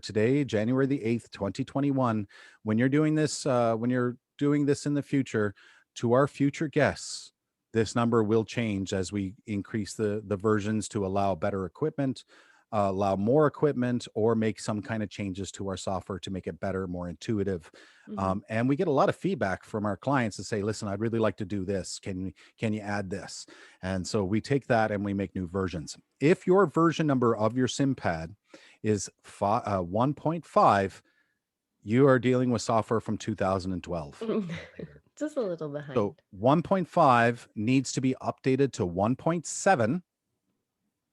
Speaker 2: today, January the 8th, 2021. When you're doing this in the future, to our future guests, this number will change as we increase the versions to allow better equipment, allow more equipment, or make some kind of changes to our software to make it better, more intuitive.
Speaker 1: Mhm.
Speaker 2: And we get a lot of feedback from our clients to say, listen, I'd really like to do this. Can you add this? And so we take that and we make new versions. If your version number of your SimPad is 1.5, you are dealing with software from 2012 or later.
Speaker 1: Just a little
Speaker 2: So
Speaker 1: behind.
Speaker 2: 1.5 needs to be updated to 1.7,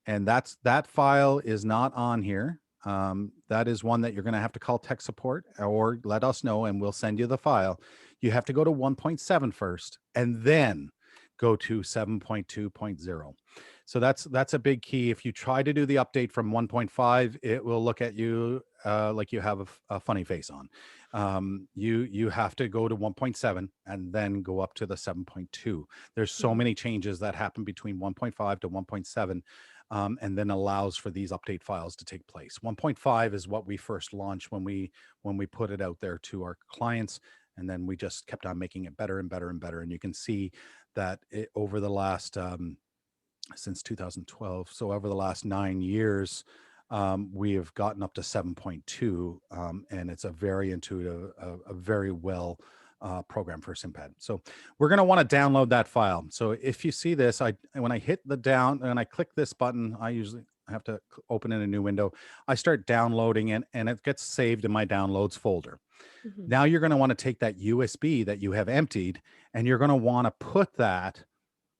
Speaker 2: and that file is not on here. That is one that you're going to have to call tech support or let us know and we'll send you the file. You have to go to 1.7 first and then go to 7.2.0. So that's a big key. If you try to do the update from 1.5, it will look at you like you have a funny face on. You have to go to 1.7 and then go up to the 7.2. There's so
Speaker 1: Mhm.
Speaker 2: many changes that happen between 1.5 to 1.7, and then allows for these update files to take place. 1.5 is what we first launched when we put it out there to our clients, and then we just kept on making it better and better and better. And you can see that over the last since 2012, so over the last 9 years, we have gotten up to 7.2, and it's a very intuitive, a very well program for SimPad. So we're going to want to download that file. So if you see this, when I hit the down and I click this button, I usually have to open in a new window. I start downloading it and it gets saved in my downloads folder.
Speaker 1: Mhm.
Speaker 2: Now you're going to want to take that USB that you have emptied and you're going to want to put that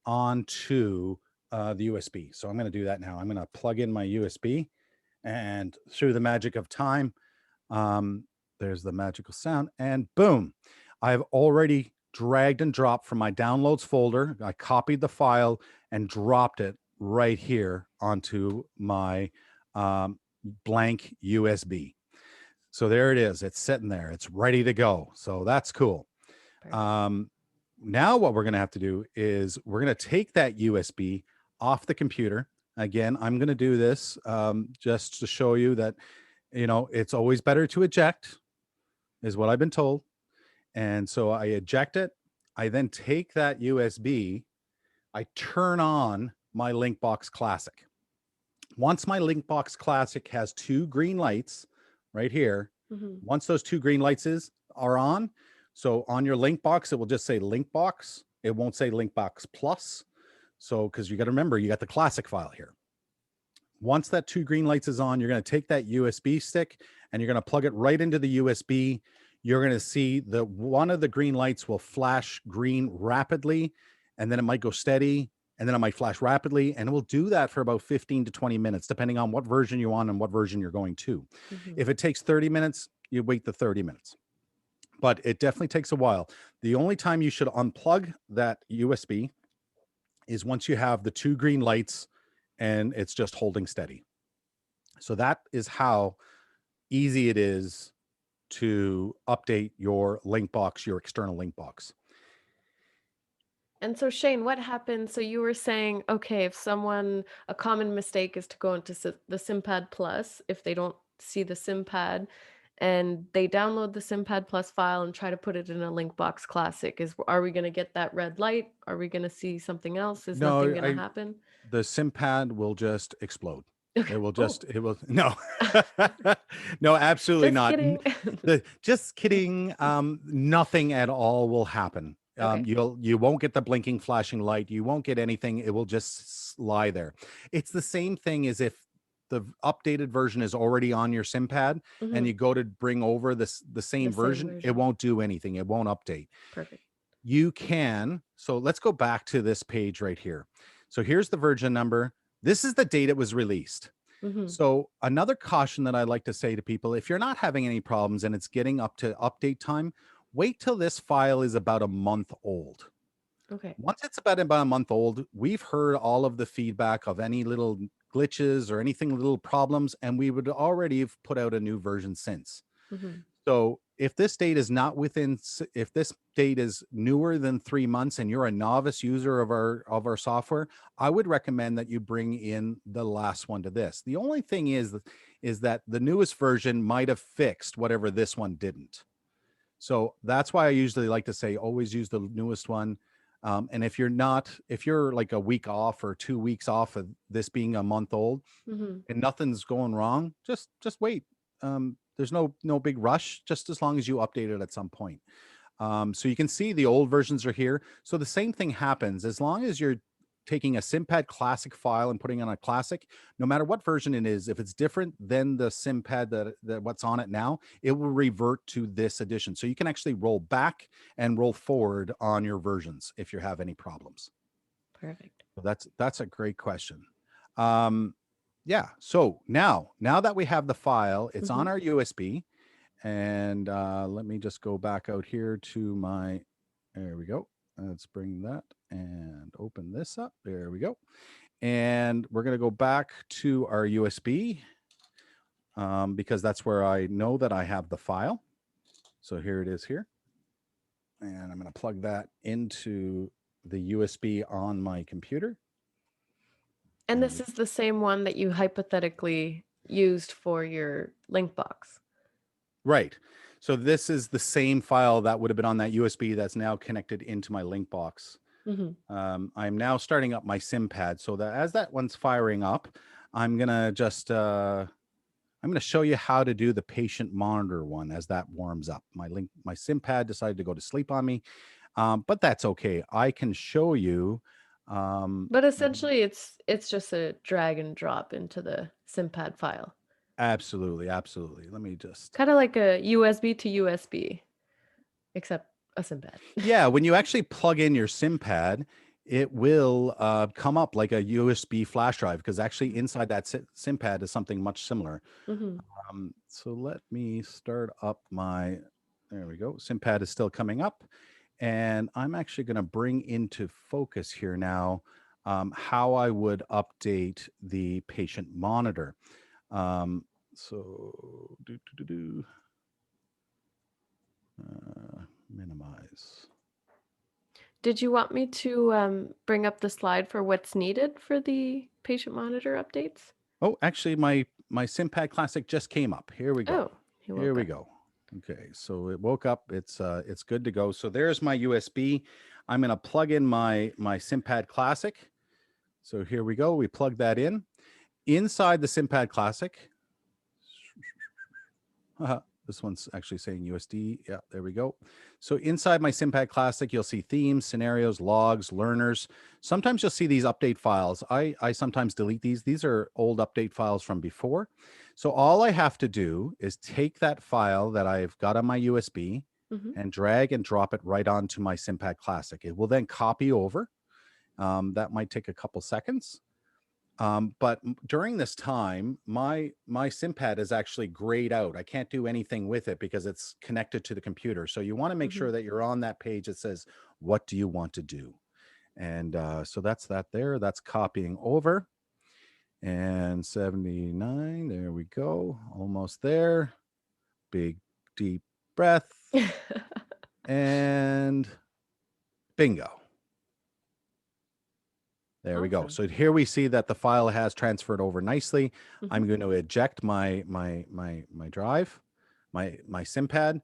Speaker 2: onto the USB. So I'm going to do that now. I'm going to plug in my USB, and through the magic of time, um, there's the magical sound, and boom, I've already dragged and dropped from my downloads folder. I copied the file and dropped it right here onto my um, blank USB. So there it is. It's sitting there. It's ready to go. So that's cool.
Speaker 1: Perfect.
Speaker 2: Um, Now what we're going to have to do is we're going to take that USB off the computer. Again, I'm going to do this just to show you that, it's always better to eject, is what I've been told. And so I eject it. I then take that USB, I turn on my LinkBox Classic. Once my LinkBox Classic has two green lights right here,
Speaker 1: Mhm.
Speaker 2: once those two green lights are on, so on your LinkBox, it will just say LinkBox. It won't say LinkBox Plus. So, because you got to remember, you got the classic file here. Once that two green lights is on, you're going to take that USB stick and you're going to plug it right into the USB. You're going to see that one of the green lights will flash green rapidly, and then it might go steady, and then it might flash rapidly, and it will do that for about 15 to 20 minutes, depending on what version you're on and what version you're going to.
Speaker 1: Mhm.
Speaker 2: If it takes 30 minutes, you wait the 30 minutes. But it definitely takes a while. The only time you should unplug that USB is once you have the two green lights and it's just holding steady. So that is how easy it is to update your link box, your external link box.
Speaker 1: And so Shane, what happens? So you were saying, okay, if someone, a common mistake is to go into the SimPad Plus if they don't see the SimPad and they download the SimPad Plus file and try to put it in a LinkBox Classic. Are we going to get that red light? Are we going to see something else? Is nothing
Speaker 2: No,
Speaker 1: going to happen?
Speaker 2: the SimPad will just explode.
Speaker 1: Okay. Oh,
Speaker 2: It will, no, no, absolutely
Speaker 1: just
Speaker 2: not.
Speaker 1: kidding.
Speaker 2: Just kidding. Nothing at all will happen.
Speaker 1: Okay.
Speaker 2: You won't get the blinking flashing light. You won't get anything. It will just lie there. It's the same thing as if the updated version is already on your SimPad and
Speaker 1: Hmm.
Speaker 2: you go to bring over the
Speaker 1: The
Speaker 2: same
Speaker 1: same
Speaker 2: version. It
Speaker 1: version.
Speaker 2: won't do anything. It won't update.
Speaker 1: Perfect.
Speaker 2: You can. So let's go back to this page right here. So here's the version number. This is the date it was released.
Speaker 1: Hmm.
Speaker 2: So another caution that I like to say to people, if you're not having any problems and it's getting up to update time, wait till this file is about a month old.
Speaker 1: Okay.
Speaker 2: Once it's about a month old, we've heard all of the feedback of any little glitches or anything, little problems, and we would already have put out a new version since.
Speaker 1: Hmm.
Speaker 2: So if this date is not if this date is newer than 3 months and you're a novice user of our software, I would recommend that you bring in the last one to this. The only thing is that the newest version might have fixed whatever this one didn't. So that's why I usually like to say always use the newest one. And if you're like a week off or 2 weeks off of this being a month old,
Speaker 1: Hmm.
Speaker 2: and nothing's going wrong, just wait. There's no big rush, just as long as you update it at some point. So you can see the old versions are here. So the same thing happens as long as you're taking a SimPad Classic file and putting on a Classic, no matter what version it is, if it's different than the SimPad that what's on it now, it will revert to this edition. So you can actually roll back and roll forward on your versions if you have any problems.
Speaker 1: Perfect.
Speaker 2: So that's a great question. Um, yeah. So now that we have the file, it's
Speaker 1: Hmm.
Speaker 2: on our USB. And let me just go back out here to my, there we go. Let's bring that and open this up. There we go. And we're going to go back to our USB because that's where I know that I have the file. So here it is here. And I'm going to plug that into the USB on my computer.
Speaker 1: And
Speaker 2: And
Speaker 1: this is the same one that you hypothetically used for your link box.
Speaker 2: right. So this is the same file that would have been on that USB that's now connected into my link box.
Speaker 1: Hmm.
Speaker 2: I'm now starting up my SimPad so that as that one's firing up, I'm gonna just I'm gonna show you how to do the patient monitor one as that warms up. My SimPad decided to go to sleep on me, but that's okay. I can show you. Um,
Speaker 1: But essentially it's just a drag and drop into the SimPad file.
Speaker 2: Absolutely, absolutely. Let me just.
Speaker 1: Kind of like a USB to USB, except a SimPad.
Speaker 2: Yeah, when you actually plug in your SimPad, it will come up like a USB flash drive, because actually inside that SimPad is something much similar.
Speaker 1: Hmm.
Speaker 2: So let me start up my, there we go. SimPad is still coming up. And I'm actually going to bring into focus here now how I would update the patient monitor. Um, so minimize.
Speaker 1: Did you want me to bring up the slide for what's needed for the patient monitor updates?
Speaker 2: Oh, actually, my SimPad Classic just came up. Here we go.
Speaker 1: Oh, he
Speaker 2: Here
Speaker 1: woke
Speaker 2: we
Speaker 1: up.
Speaker 2: go. Okay, so it woke up. It's good to go. So there's my USB. I'm gonna plug in my SimPad Classic. So here we go. We plug that in. Inside the SimPad Classic, this one's actually saying USD. Yeah, there we go. So inside my SimPad Classic, you'll see themes, scenarios, logs, learners. Sometimes you'll see these update files. I sometimes delete these. These are old update files from before. So all I have to do is take that file that I've got on my USB
Speaker 1: Hmm.
Speaker 2: and drag and drop it right onto my SimPad Classic. It will then copy over. That might take a couple seconds. But during this time, my SimPad is actually grayed out. I can't do anything with it because it's connected to the computer. So you want to make
Speaker 1: Hmm.
Speaker 2: sure that you're on that page that says, what do you want to do? And so that's that there. That's copying over. And 79, there we go. Almost there. Big, deep breath. And bingo. There we go.
Speaker 1: Awesome.
Speaker 2: So here we see that the file has transferred over nicely.
Speaker 1: Hmm.
Speaker 2: I'm going to eject my drive, my SimPad.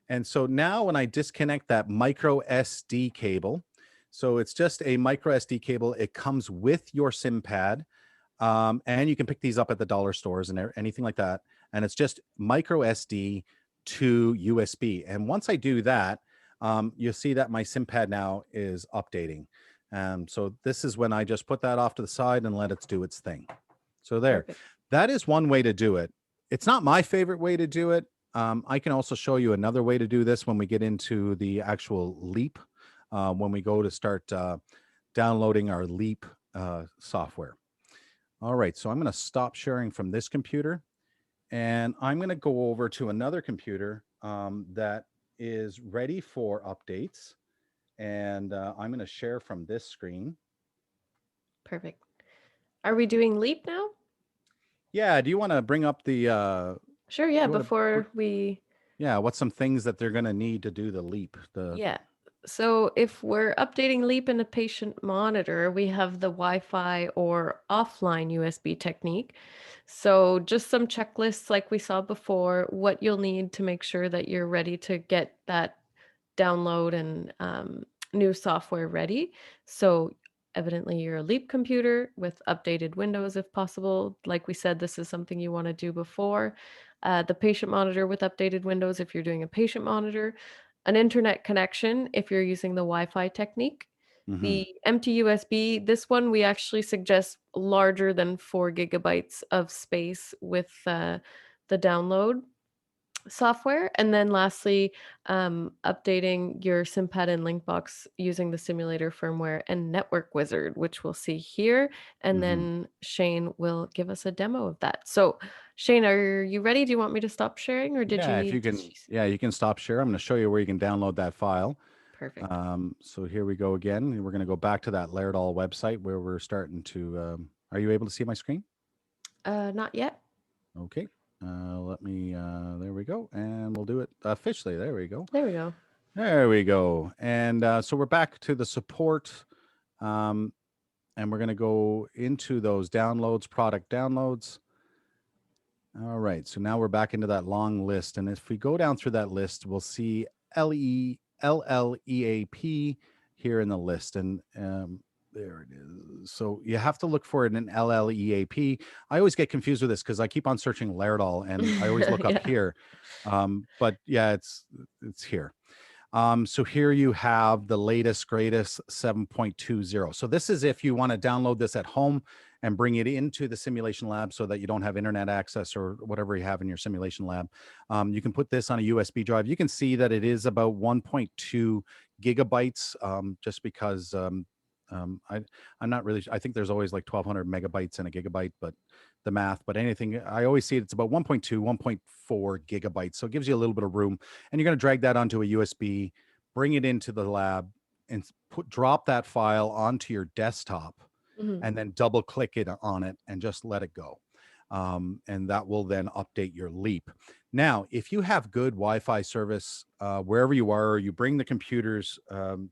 Speaker 2: And so now when I disconnect that micro SD cable, so it's just a micro SD cable. It comes with your SimPad. And you can pick these up at the dollar stores and anything like that. And it's just micro SD to USB. And once I do that, you'll see that my SimPad now is updating. So this is when I just put that off to the side and let it do its thing. So there,
Speaker 1: Perfect.
Speaker 2: that is one way to do it. It's not my favorite way to do it. I can also show you another way to do this when we get into the actual Leap, when we go to start downloading our Leap software. All right, so I'm going to stop sharing from this computer, and I'm going to go over to another computer that is ready for updates. And I'm going to share from this screen.
Speaker 1: Perfect. Are we doing Leap now?
Speaker 2: Yeah, do you want to bring up the,
Speaker 1: Sure, yeah,
Speaker 2: do you want to,
Speaker 1: before we
Speaker 2: yeah, what's some things that they're going to need to do the Leap?
Speaker 1: yeah. So if we're updating Leap in a patient monitor, we have the Wi-Fi or offline USB technique. So just some checklists like we saw before, what you'll need to make sure that you're ready to get that download and new software ready. So evidently you're a Leap computer with updated Windows if possible. Like we said, this is something you want to do before. The patient monitor with updated Windows if you're doing a patient monitor, an internet connection if you're using the Wi-Fi technique.
Speaker 2: Mm-hmm.
Speaker 1: The empty USB, this one we actually suggest larger than 4 GB of space with the download software. And then lastly, updating your SimPad and LinkBox using the simulator firmware and network wizard, which we'll see here. And
Speaker 2: Mm-hmm.
Speaker 1: then Shane will give us a demo of that. So Shane, are you ready? Do you want me to stop sharing or did you
Speaker 2: Yeah, if you
Speaker 1: need to?
Speaker 2: can, yeah, you can stop share. I'm going to show you where you can download that file.
Speaker 1: Perfect.
Speaker 2: So here we go again. We're going to go back to that Laerdal website where we're starting to, are you able to see my screen?
Speaker 1: Not yet.
Speaker 2: Okay. Let me, there we go. And we'll do it officially. There we go.
Speaker 1: There we go.
Speaker 2: There we go. And so we're back to the support. Um, and we're going to go into those downloads, product downloads. All right. So now we're back into that long list. And if we go down through that list, we'll see LLEAP here in the list. And there it is. So you have to look for it in LLEAP. I always get confused with this because I keep on searching Laerdal and I always look up
Speaker 1: Yeah.
Speaker 2: here. But yeah, it's here. So here you have the latest, greatest 7.20. So this is if you want to download this at home and bring it into the simulation lab so that you don't have internet access or whatever you have in your simulation lab. You can put this on a USB drive. You can see that it is about 1.2 gigabytes just because I'm not really, I think there's always like 1200 megabytes and a gigabyte, but the math, but anything, I always see it's about 1.2, 1.4 gigabytes. So it gives you a little bit of room, and you're going to drag that onto a USB, bring it into the lab, and drop that file onto your desktop,
Speaker 1: Mhm.
Speaker 2: and then double click it on it and just let it go. And that will then update your Leap. Now, if you have good Wi-Fi service wherever you are, or you bring the computers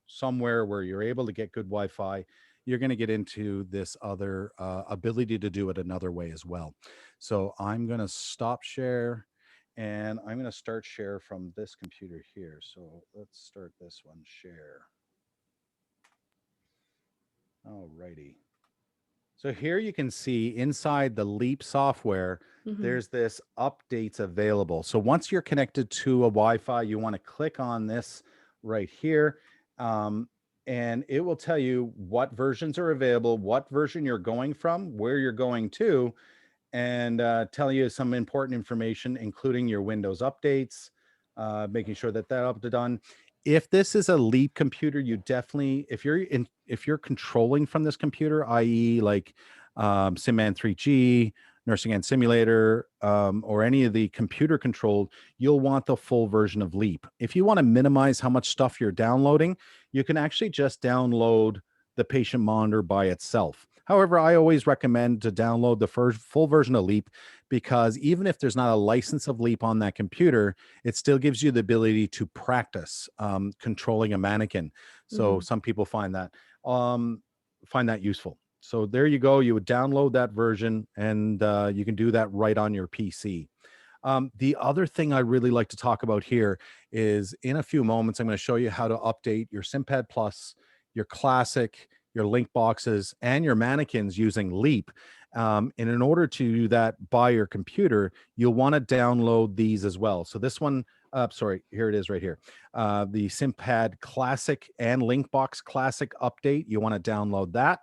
Speaker 2: somewhere where you're able to get good Wi-Fi, you're going to get into this other ability to do it another way as well. So I'm going to stop share, and I'm going to start share from this computer here. So let's start this one, share. All righty. So here you can see inside the Leap software,
Speaker 1: Mhm.
Speaker 2: there's this updates available. So once you're connected to a Wi-Fi, you want to click on this right here. Um, and it will tell you what versions are available, what version you're going from, where you're going to, and tell you some important information, including your Windows updates, making sure that that up to done. If this is a Leap computer, you definitely, if you're controlling from this computer, i.e., like SimMan 3G, Nursing and Simulator, or any of the computer controlled, you'll want the full version of Leap. If you want to minimize how much stuff you're downloading, you can actually just download the patient monitor by itself. However, I always recommend to download the first full version of Leap, because even if there's not a license of Leap on that computer, it still gives you the ability to practice controlling a mannequin. So
Speaker 1: Mhm.
Speaker 2: some people find that useful. So there you go. You would download that version, and you can do that right on your PC. The other thing I really like to talk about here is, in a few moments, I'm going to show you how to update your SimPad Plus, your Classic, your link boxes, and your mannequins using Leap. And in order to do that by your computer, you'll want to download these as well. So this one, sorry, here it is right here. The SimPad Classic and LinkBox Classic update. You want to download that,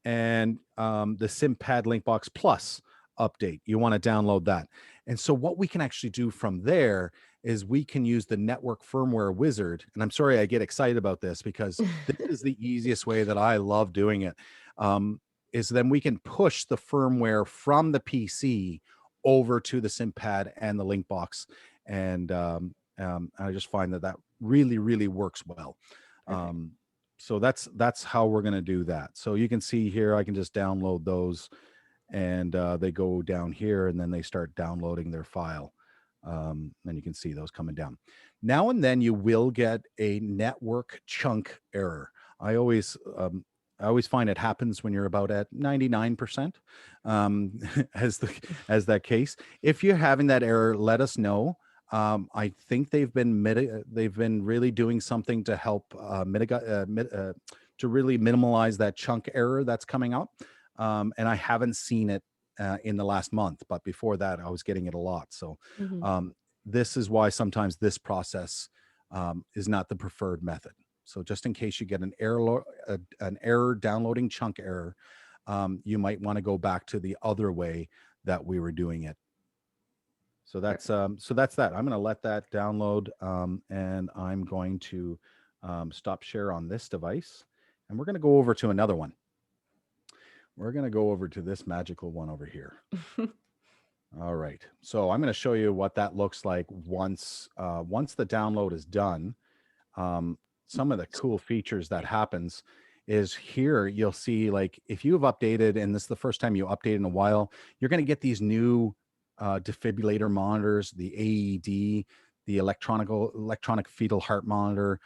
Speaker 2: and the SimPad LinkBox Plus update. You want to download that. And so what we can actually do from there is we can use the network firmware wizard. And I'm sorry I get excited about this, because this is the easiest way that I love doing it. Is then we can push the firmware from the PC over to the SimPad and the LinkBox. And I just find that that really, really works well.
Speaker 1: Perfect.
Speaker 2: So that's how we're going to do that. So you can see here, I can just download those, and they go down here, and then they start downloading their file. And you can see those coming down. Now and then you will get a network chunk error. I always um, I always find it happens when you're about at 99%, um, as that case. If you're having that error, let us know. I think they've been really doing something to help mitigate to really minimize that chunk error that's coming up. And I haven't seen it in the last month, but before that, I was getting it a lot. So
Speaker 1: Mhm.
Speaker 2: um, this is why sometimes this process is not the preferred method. So just in case you get an error downloading chunk error, you might want to go back to the other way that we were doing it.
Speaker 1: Perfect.
Speaker 2: So that's that. I'm going to let that download, and I'm going to stop share on this device, and we're going to go over to another one. We're going to go over to this magical one over here. All right. So I'm going to show you what that looks like once the download is done. Some of the cool features that happens is here you'll see, like, if you have updated, and this is the first time you update in a while, you're going to get these new defibrillator monitors, the AED, the electronic fetal heart monitor.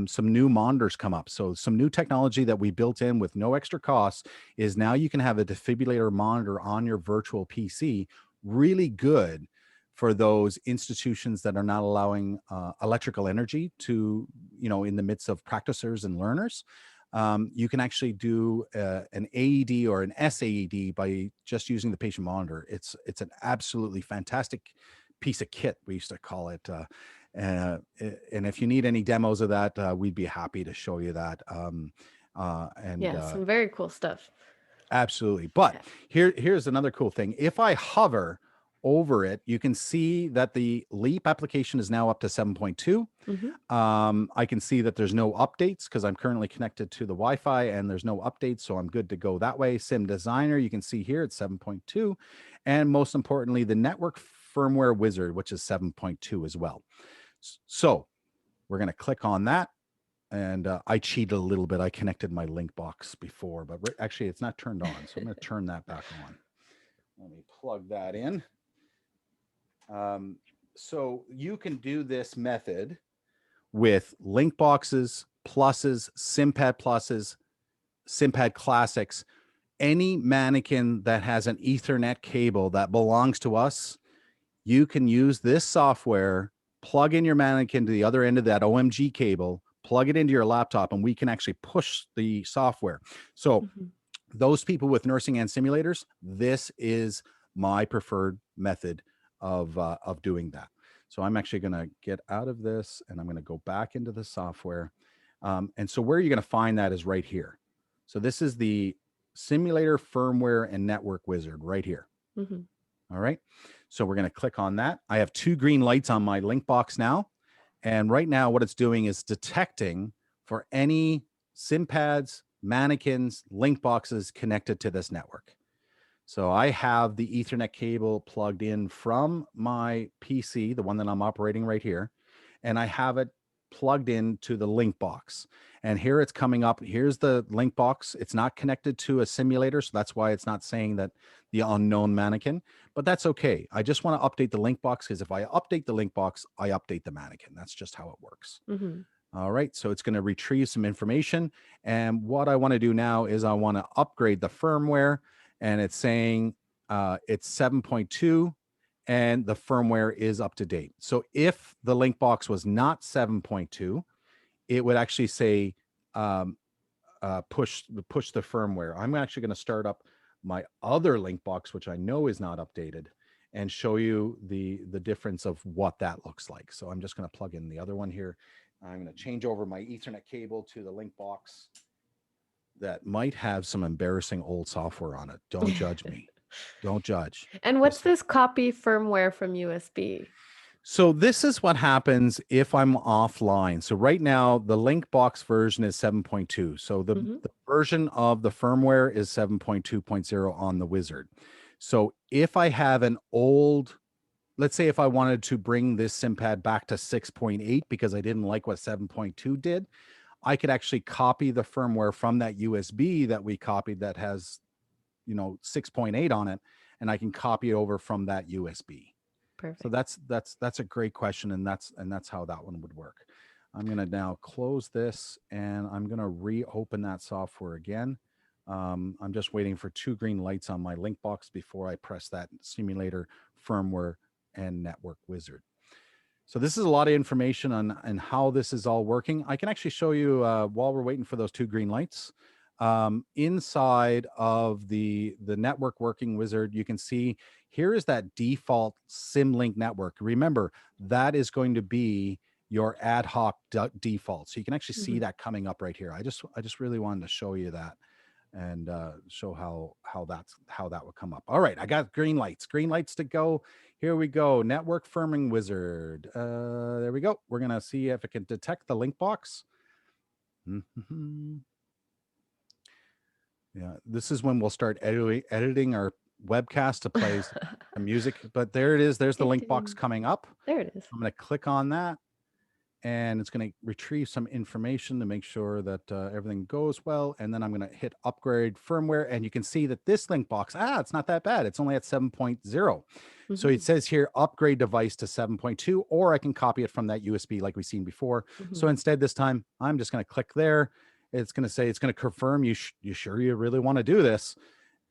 Speaker 2: Some new monitors come up. So some new technology that we built in with no extra cost is now you can have a defibrillator monitor on your virtual PC. Really good for those institutions that are not allowing electrical energy to, in the midst of practicers and learners. You can actually do an AED or an SAED by just using the patient monitor. It's an absolutely fantastic piece of kit, we used to call it. And if you need any demos of that, we'd be happy to show you that. And
Speaker 1: Yeah, some very cool stuff.
Speaker 2: Absolutely. But
Speaker 1: Yeah.
Speaker 2: here's another cool thing. If I hover over it, you can see that the Leap application is now up to 7.2.
Speaker 1: Mhm.
Speaker 2: I can see that there's no updates because I'm currently connected to the Wi-Fi and there's no updates, so I'm good to go that way. Sim Designer, you can see here it's 7.2. And most importantly, the network firmware wizard, which is 7.2 as well. So we're going to click on that. And I cheated a little bit. I connected my LinkBox before, but actually it's not turned on. So I'm going to turn that back on. Let me plug that in. So you can do this method with LinkBoxes, pluses, SimPad pluses, SimPad classics, any mannequin that has an Ethernet cable that belongs to us. You can use this software, plug in your mannequin to the other end of that OMG cable, plug it into your laptop, and we can actually push the software. So
Speaker 1: Mhm.
Speaker 2: those people with nursing and simulators, this is my preferred method of doing that. So I'm actually going to get out of this and I'm going to go back into the software. And so where you're going to find that is right here. So this is the simulator firmware and network wizard right here.
Speaker 1: Mhm.
Speaker 2: All right. So we're going to click on that. I have 2 green lights on my LinkBox now. And right now what it's doing is detecting for any SimPads, mannequins, LinkBoxes connected to this network. So I have the Ethernet cable plugged in from my PC, the one that I'm operating right here, and I have it plugged into the LinkBox. And here it's coming up. Here's the LinkBox. It's not connected to a simulator, so that's why it's not saying that the unknown mannequin, but that's okay. I just want to update the LinkBox because if I update the LinkBox, I update the mannequin. That's just how it works.
Speaker 1: Mhm.
Speaker 2: All right, so it's going to retrieve some information. And what I want to do now is I want to upgrade the firmware, and it's saying it's 7.2 and the firmware is up to date. So if the LinkBox was not 7.2, it would actually say push the firmware. I'm actually going to start up my other LinkBox, which I know is not updated, and show you the difference of what that looks like. So I'm just going to plug in the other one here. I'm going to change over my Ethernet cable to the LinkBox that might have some embarrassing old software on it. Don't judge me. Don't judge.
Speaker 1: And what's this copy firmware from USB?
Speaker 2: So this is what happens if I'm offline. So right now, the LinkBox version is 7.2. So
Speaker 1: Mhm.
Speaker 2: the version of the firmware is 7.2.0 on the Wizard. So if I have an old, let's say if I wanted to bring this SimPad back to 6.8 because I didn't like what 7.2 did, I could actually copy the firmware from that USB that we copied that has, 6.8 on it, and I can copy it over from that USB. So
Speaker 1: Perfect.
Speaker 2: that's a great question, and that's how that one would work. I'm going to now close this, and I'm going to reopen that software again. I'm just waiting for 2 green lights on my LinkBox before I press that simulator firmware and network wizard. So this is a lot of information on how this is all working. I can actually show you while we're waiting for those 2 green lights. Inside of the network working wizard, you can see here is that default SimLink network. Remember, that is going to be your ad hoc default. So you can actually see
Speaker 1: Mhm.
Speaker 2: that coming up right here. I just really wanted to show you that and show how that would come up. All right, I got green lights to go. Here we go. Network firming wizard. There we go. We're gonna see if it can detect the link box. Yeah, this is when we'll start editing our webcast to play some music. But there it is. There's the link box coming up.
Speaker 1: There it is.
Speaker 2: I'm gonna click on that, and it's going to retrieve some information to make sure that everything goes well. And then I'm going to hit upgrade firmware, and you can see that this link box, it's not that bad. It's only at 7.0. So it
Speaker 1: Mhm.
Speaker 2: says here, upgrade device to 7.2, or I can copy it from that USB like we've seen before. So
Speaker 1: Mhm.
Speaker 2: instead this time, I'm just going to click there. It's going to say, it's going to confirm you sure you really want to do this.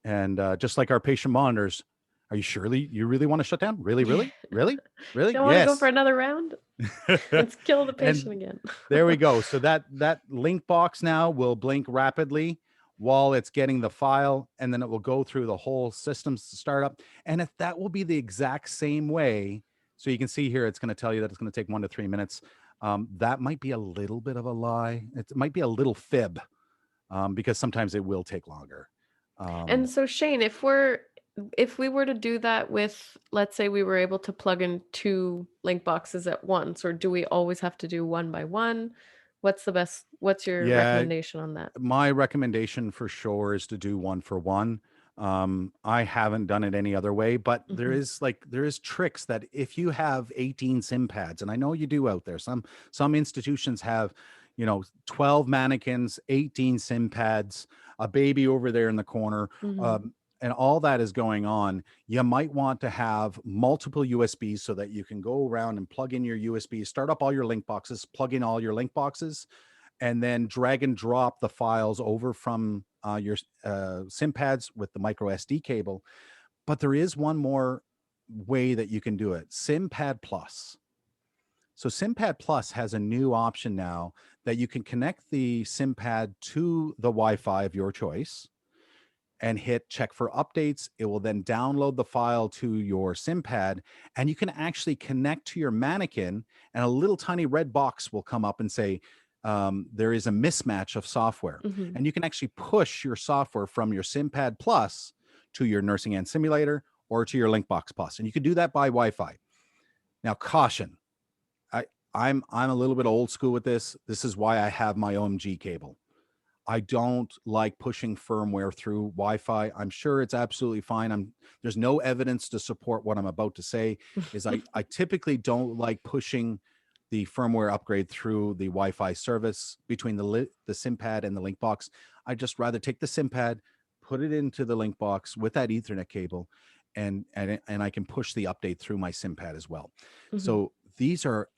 Speaker 2: And just like our patient monitors, are you surely you really want to shut down? Really, really, really, really?
Speaker 1: Don't wanna go for
Speaker 2: Yes.
Speaker 1: another round? Let's kill the patient
Speaker 2: And
Speaker 1: again.
Speaker 2: there we go. So that link box now will blink rapidly while it's getting the file, and then it will go through the whole system's startup. And if that will be the exact same way, so you can see here, it's going to tell you that it's going to take 1 to 3 minutes. That might be a little bit of a lie. It might be a little fib because sometimes it will take longer.
Speaker 1: And
Speaker 2: Um,
Speaker 1: so Shane, if we're if we were to do that with, let's say we were able to plug in 2 link boxes at once, or do we always have to do one by one? What's your
Speaker 2: Yeah,
Speaker 1: recommendation on that?
Speaker 2: my recommendation for sure is to do one for one. I haven't done it any other way, but
Speaker 1: Mhm.
Speaker 2: there is tricks that if you have 18 sim pads, and I know you do out there, some institutions have, 12 mannequins, 18 sim pads, a baby over there in the corner,
Speaker 1: Mhm.
Speaker 2: um, and all that is going on. You might want to have multiple USBs so that you can go around and plug in your USBs, start up all your link boxes, plug in all your link boxes, and then drag and drop the files over from your SIM pads with the micro SD cable. But there is one more way that you can do it: SimPad Plus. So SimPad Plus has a new option now that you can connect the SimPad to the Wi-Fi of your choice and hit check for updates. It will then download the file to your SimPad, and you can actually connect to your mannequin, and a little tiny red box will come up and say, there is a mismatch of software.
Speaker 1: Mhm.
Speaker 2: And you can actually push your software from your SimPad Plus to your Nursing and Simulator or to your LinkBox Plus. And you can do that by Wi-Fi. Now, caution. I, I'm a little bit old school with this. This is why I have my OMG cable. I don't like pushing firmware through Wi-Fi. I'm sure it's absolutely fine. There's no evidence to support what I'm about to say. I typically don't like pushing the firmware upgrade through the Wi-Fi service between the SimPad and the LinkBox. I just rather take the SimPad, put it into the LinkBox with that Ethernet cable, and I can push the update through my SimPad as well.
Speaker 1: Mhm.
Speaker 2: So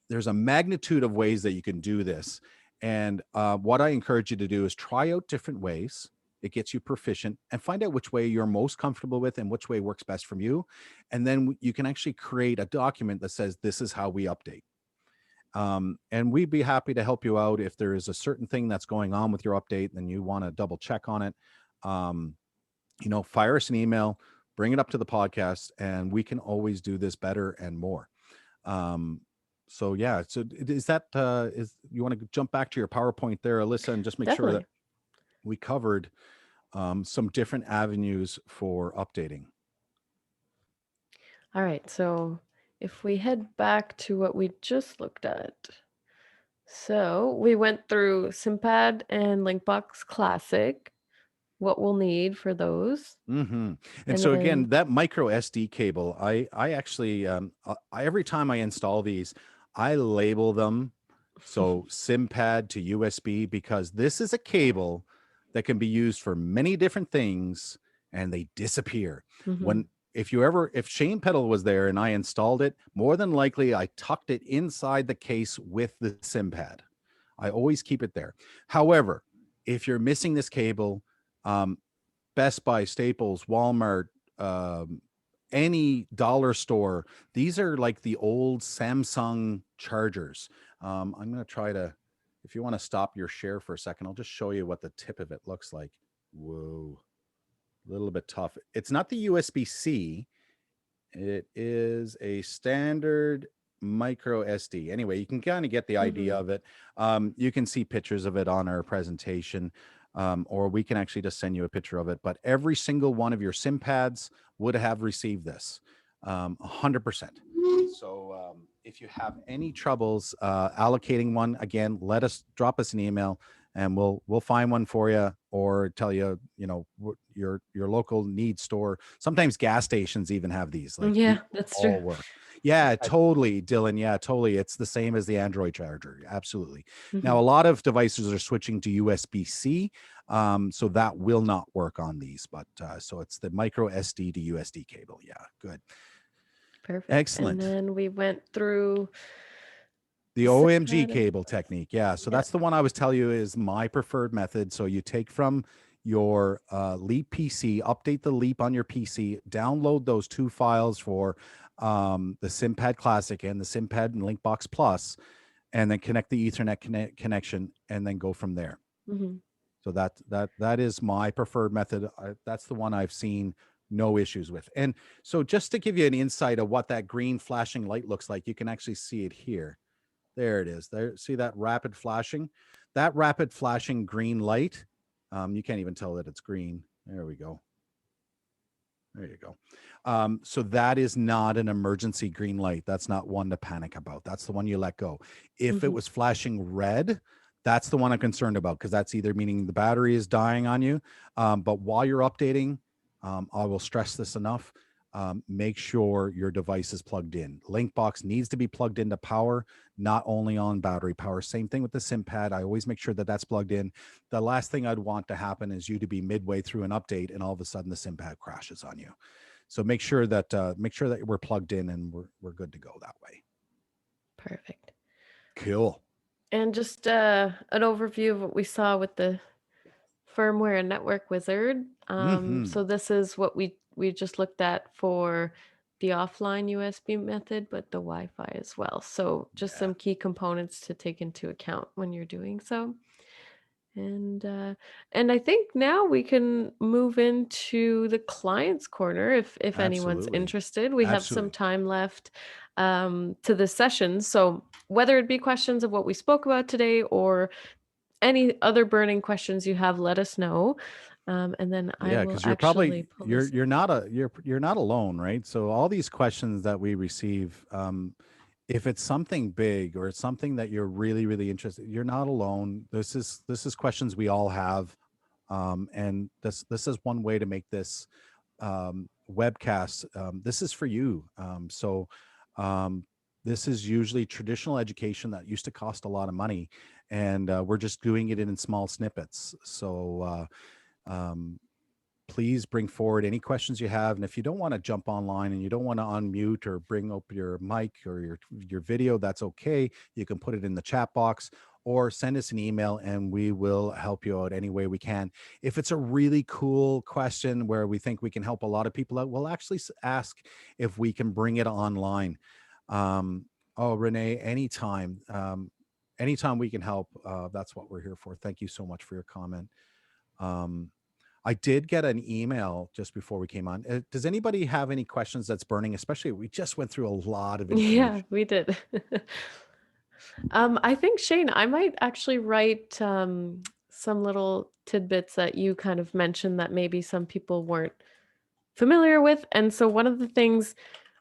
Speaker 2: there's a magnitude of ways that you can do this, and what I encourage you to do is try out different ways. It gets you proficient, and find out which way you're most comfortable with and which way works best from you. And then you can actually create a document that says, this is how we update. And we'd be happy to help you out if there is a certain thing that's going on with your update and you want to double check on it. Um, Fire us an email, bring it up to the podcast, and we can always do this better and more. Um, so yeah, so is that is you want to jump back to your PowerPoint there, Alyssa, and just make sure that
Speaker 1: Definitely.
Speaker 2: we covered some different avenues for updating.
Speaker 1: All right. So if we head back to what we just looked at. So we went through SimPad and LinkBox Classic, what we'll need for those.
Speaker 2: And
Speaker 1: And
Speaker 2: so
Speaker 1: then
Speaker 2: again, that micro SD cable, I actually every time I install these, I label them so SimPad to USB, because this is a cable that can be used for many different things and they disappear.
Speaker 1: Mhm.
Speaker 2: When if Shane Pedal was there and I installed it, more than likely I tucked it inside the case with the SimPad. I always keep it there. However, if you're missing this cable, um, Best Buy, Staples, Walmart, um, any dollar store. These are like the old Samsung chargers. I'm going to try to, if you want to stop your share for a second, I'll just show you what the tip of it looks like. Whoa, a little bit tough. It's not the USB-C. It is a standard micro SD. Anyway, you can kind of get the idea
Speaker 1: Mhm.
Speaker 2: of it. You can see pictures of it on our presentation, or we can actually just send you a picture of it. But every single one of your SIM pads would have received this, 100%. So if you have any troubles allocating one, again, drop us an email, and we'll find one for you, or tell you, your local needs store. Sometimes gas stations even have these. Like, these
Speaker 1: Yeah,
Speaker 2: will
Speaker 1: that's true.
Speaker 2: all work. Yeah, totally, Dylan. Yeah, totally. It's the same as the Android charger. Absolutely. Now, a
Speaker 1: Mhm.
Speaker 2: lot of devices are switching to USB-C, so that will not work on these. But so it's the micro SD to USD cable. Yeah, good.
Speaker 1: Perfect. And
Speaker 2: Excellent.
Speaker 1: then we went through
Speaker 2: The OMG
Speaker 1: SimPad and
Speaker 2: cable technique. Yeah. So
Speaker 1: yeah.
Speaker 2: that's the one I was telling you is my preferred method. So you take from your Leap PC, update the Leap on your PC, download those two files for the SimPad Classic and the SimPad and LinkBox Plus, and then connect the Ethernet connection, and then go from there.
Speaker 1: Mhm.
Speaker 2: So that is my preferred method. That's the one I've seen no issues with. And so just to give you an insight of what that green flashing light looks like, you can actually see it here. There it is. There, see that rapid flashing? That rapid flashing green light. You can't even tell that it's green. There we go. There you go. So that is not an emergency green light. That's not one to panic about. That's the one you let go. If it
Speaker 1: Mhm.
Speaker 2: was flashing red, that's the one I'm concerned about, because that's either meaning the battery is dying on you. But while you're updating, I will stress this enough. Make sure your device is plugged in. LinkBox needs to be plugged into power, not only on battery power. Same thing with the SimPad. I always make sure that that's plugged in. The last thing I'd want to happen is you to be midway through an update and all of a sudden the SimPad crashes on you. So make sure that we're plugged in and we're good to go that way.
Speaker 1: Perfect.
Speaker 2: Cool.
Speaker 1: And just an overview of what we saw with the firmware and network wizard.
Speaker 2: Hmm.
Speaker 1: So this is what we just looked at for the offline USB method, but the Wi-Fi as well. So just
Speaker 2: Yeah,
Speaker 1: some key components to take into account when you're doing so. And uh, and I think now we can move into the client's corner if anyone's
Speaker 2: absolutely.
Speaker 1: interested. We have some
Speaker 2: Absolutely.
Speaker 1: time left to the session. So whether it be questions of what we spoke about today or any other burning questions you have, let us know. And then I
Speaker 2: Yeah,
Speaker 1: will
Speaker 2: because
Speaker 1: actually pull this
Speaker 2: you're not you're not alone, right? So all these questions that we receive, if it's something big or it's something that you're really interested, you're not alone. This is questions we all have, and this is one way to make this webcast. This is for you. Um, this is usually traditional education that used to cost a lot of money, and we're just doing it in small snippets. So. Um, Please bring forward any questions you have. And if you don't want to jump online and you don't want to unmute or bring up your mic or your video, that's okay. You can put it in the chat box or send us an email and we will help you out any way we can. If it's a really cool question where we think we can help a lot of people out, we'll actually ask if we can bring it online. Um, oh, Renee, anytime. Anytime we can help, that's what we're here for. Thank you so much for your comment. Um, I did get an email just before we came on. Does anybody have any questions that's burning? Especially, we just went through a lot of
Speaker 1: Yeah,
Speaker 2: information.
Speaker 1: we did. I think Shane, I might actually write some little tidbits that you kind of mentioned that maybe some people weren't familiar with. And so one of the things,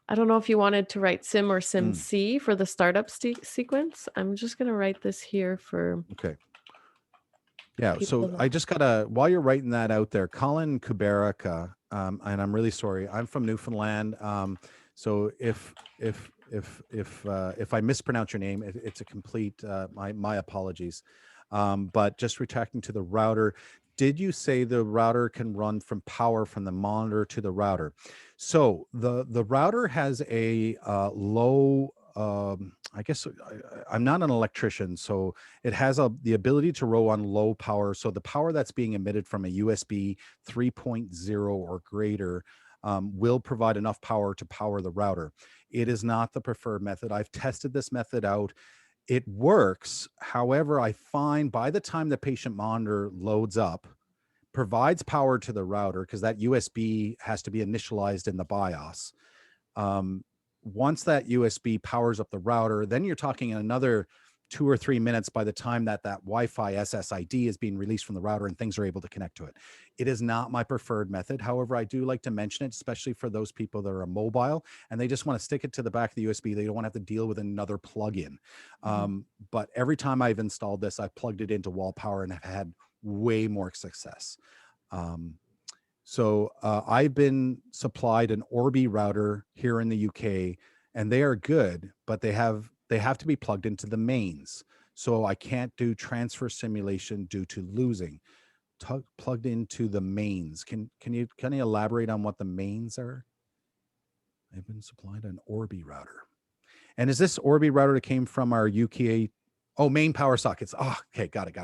Speaker 1: I don't know if you wanted to write sim or sim
Speaker 2: Mm,
Speaker 1: C for the startup sequence. I'm just going to write this here for
Speaker 2: okay. Yeah.
Speaker 1: people
Speaker 2: So
Speaker 1: that.
Speaker 2: I just gotta, while you're writing that out there, Colin Kubaraka, and I'm really sorry. I'm from Newfoundland. So if I mispronounce your name, it's a complete my apologies. But just retracting to the router, did you say the router can run from power from the monitor to the router? So the router has a low. I guess I'm not an electrician, so it has the ability to row on low power. So the power that's being emitted from a USB 3.0 or greater will provide enough power to power the router. It is not the preferred method. I've tested this method out. It works. However, I find by the time the patient monitor loads up, provides power to the router, because that USB has to be initialized in the BIOS. Um, Once that USB powers up the router, then you're talking another 2 or 3 minutes by the time that Wi-Fi SSID is being released from the router and things are able to connect to it. It is not my preferred method. However, I do like to mention it, especially for those people that are mobile and they just want to stick it to the back of the USB. They don't want to have to deal with another plug-in.
Speaker 1: Mhm.
Speaker 2: But every time I've installed this, I've plugged it into wall power and have had way more success. Um, I've been supplied an Orbi router here in the UK, and they are good, but they have to be plugged into the mains. So I can't do transfer simulation due to losing. Plugged into the mains. Can you elaborate on what the mains are? I've been supplied an Orbi router. And is this Orbi router that came from our UK? Oh, main power sockets. Oh, okay. Got it.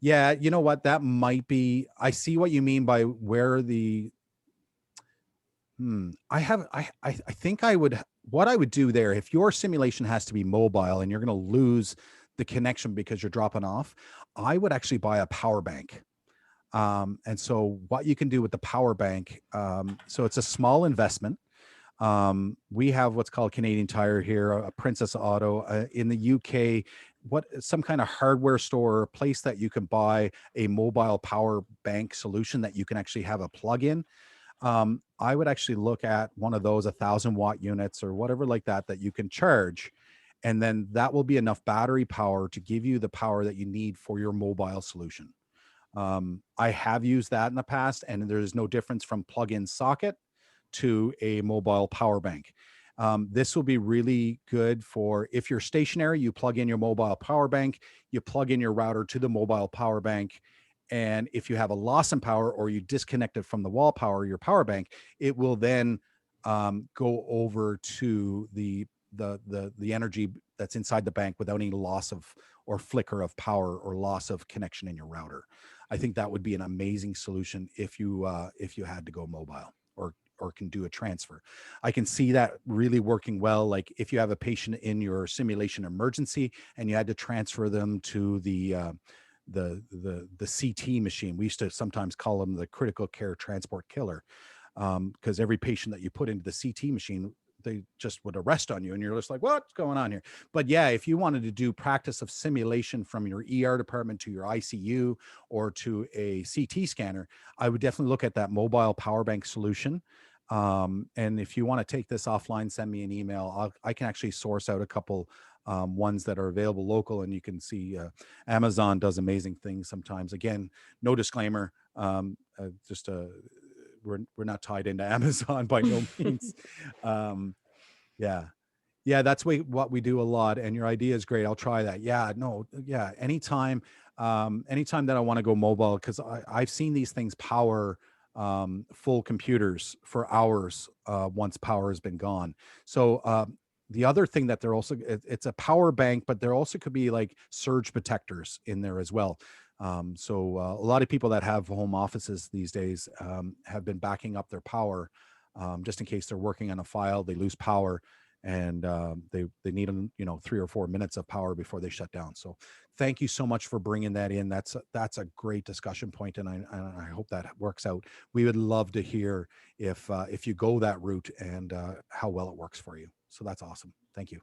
Speaker 2: Yeah, you know what? That might be. I see what you mean by where the. I have. I think I would. What I would do there, if your simulation has to be mobile and you're going to lose the connection because you're dropping off, I would actually buy a power bank. And so what you can do with the power bank, so it's a small investment. We have what's called Canadian Tire here, a Princess Auto in the UK. What some kind of hardware store, a place that you can buy a mobile power bank solution that you can actually have a plug-in. I would actually look at one of those 1,000 watt units or whatever like that that you can charge, and then that will be enough battery power to give you the power that you need for your mobile solution. I have used that in the past, and there's no difference from plug-in socket to a mobile power bank. This will be really good for if you're stationary, you plug in your mobile power bank, you plug in your router to the mobile power bank. And if you have a loss in power or you disconnect it from the wall power, your power bank, it will then go over to the energy that's inside the bank without any loss of or flicker of power or loss of connection in your router. I think that would be an amazing solution if you had to go mobile or can do a transfer. I can see that really working well. Like if you have a patient in your simulation emergency and you had to transfer them to the CT machine. We used to sometimes call them the critical care transport killer, because every patient that you put into the CT machine, they just would arrest on you, and you're just like, what's going on here? But yeah, if you wanted to do practice of simulation from your ER department to your ICU or to a CT scanner, I would definitely look at that mobile power bank solution. And if you want to take this offline, send me an email. I can actually source out a couple ones that are available local, and you can see Amazon does amazing things sometimes. Again, no disclaimer. Just we're not tied into Amazon by no means. Um, yeah, yeah, that's what we do a lot. And your idea is great. I'll try that. Yeah, no, yeah, anytime, anytime that I want to go mobile, because I've seen these things power full computers for hours once power has been gone. So the other thing that they're also it's a power bank, but there also could be like surge protectors in there as well. So a lot of people that have home offices these days have been backing up their power just in case they're working on a file, they lose power, and they need 3 or 4 minutes of power before they shut down. So thank you so much for bringing that in. That's a great discussion point, and I hope that works out. We would love to hear if you go that route and how well it works for you. So that's awesome. Thank you.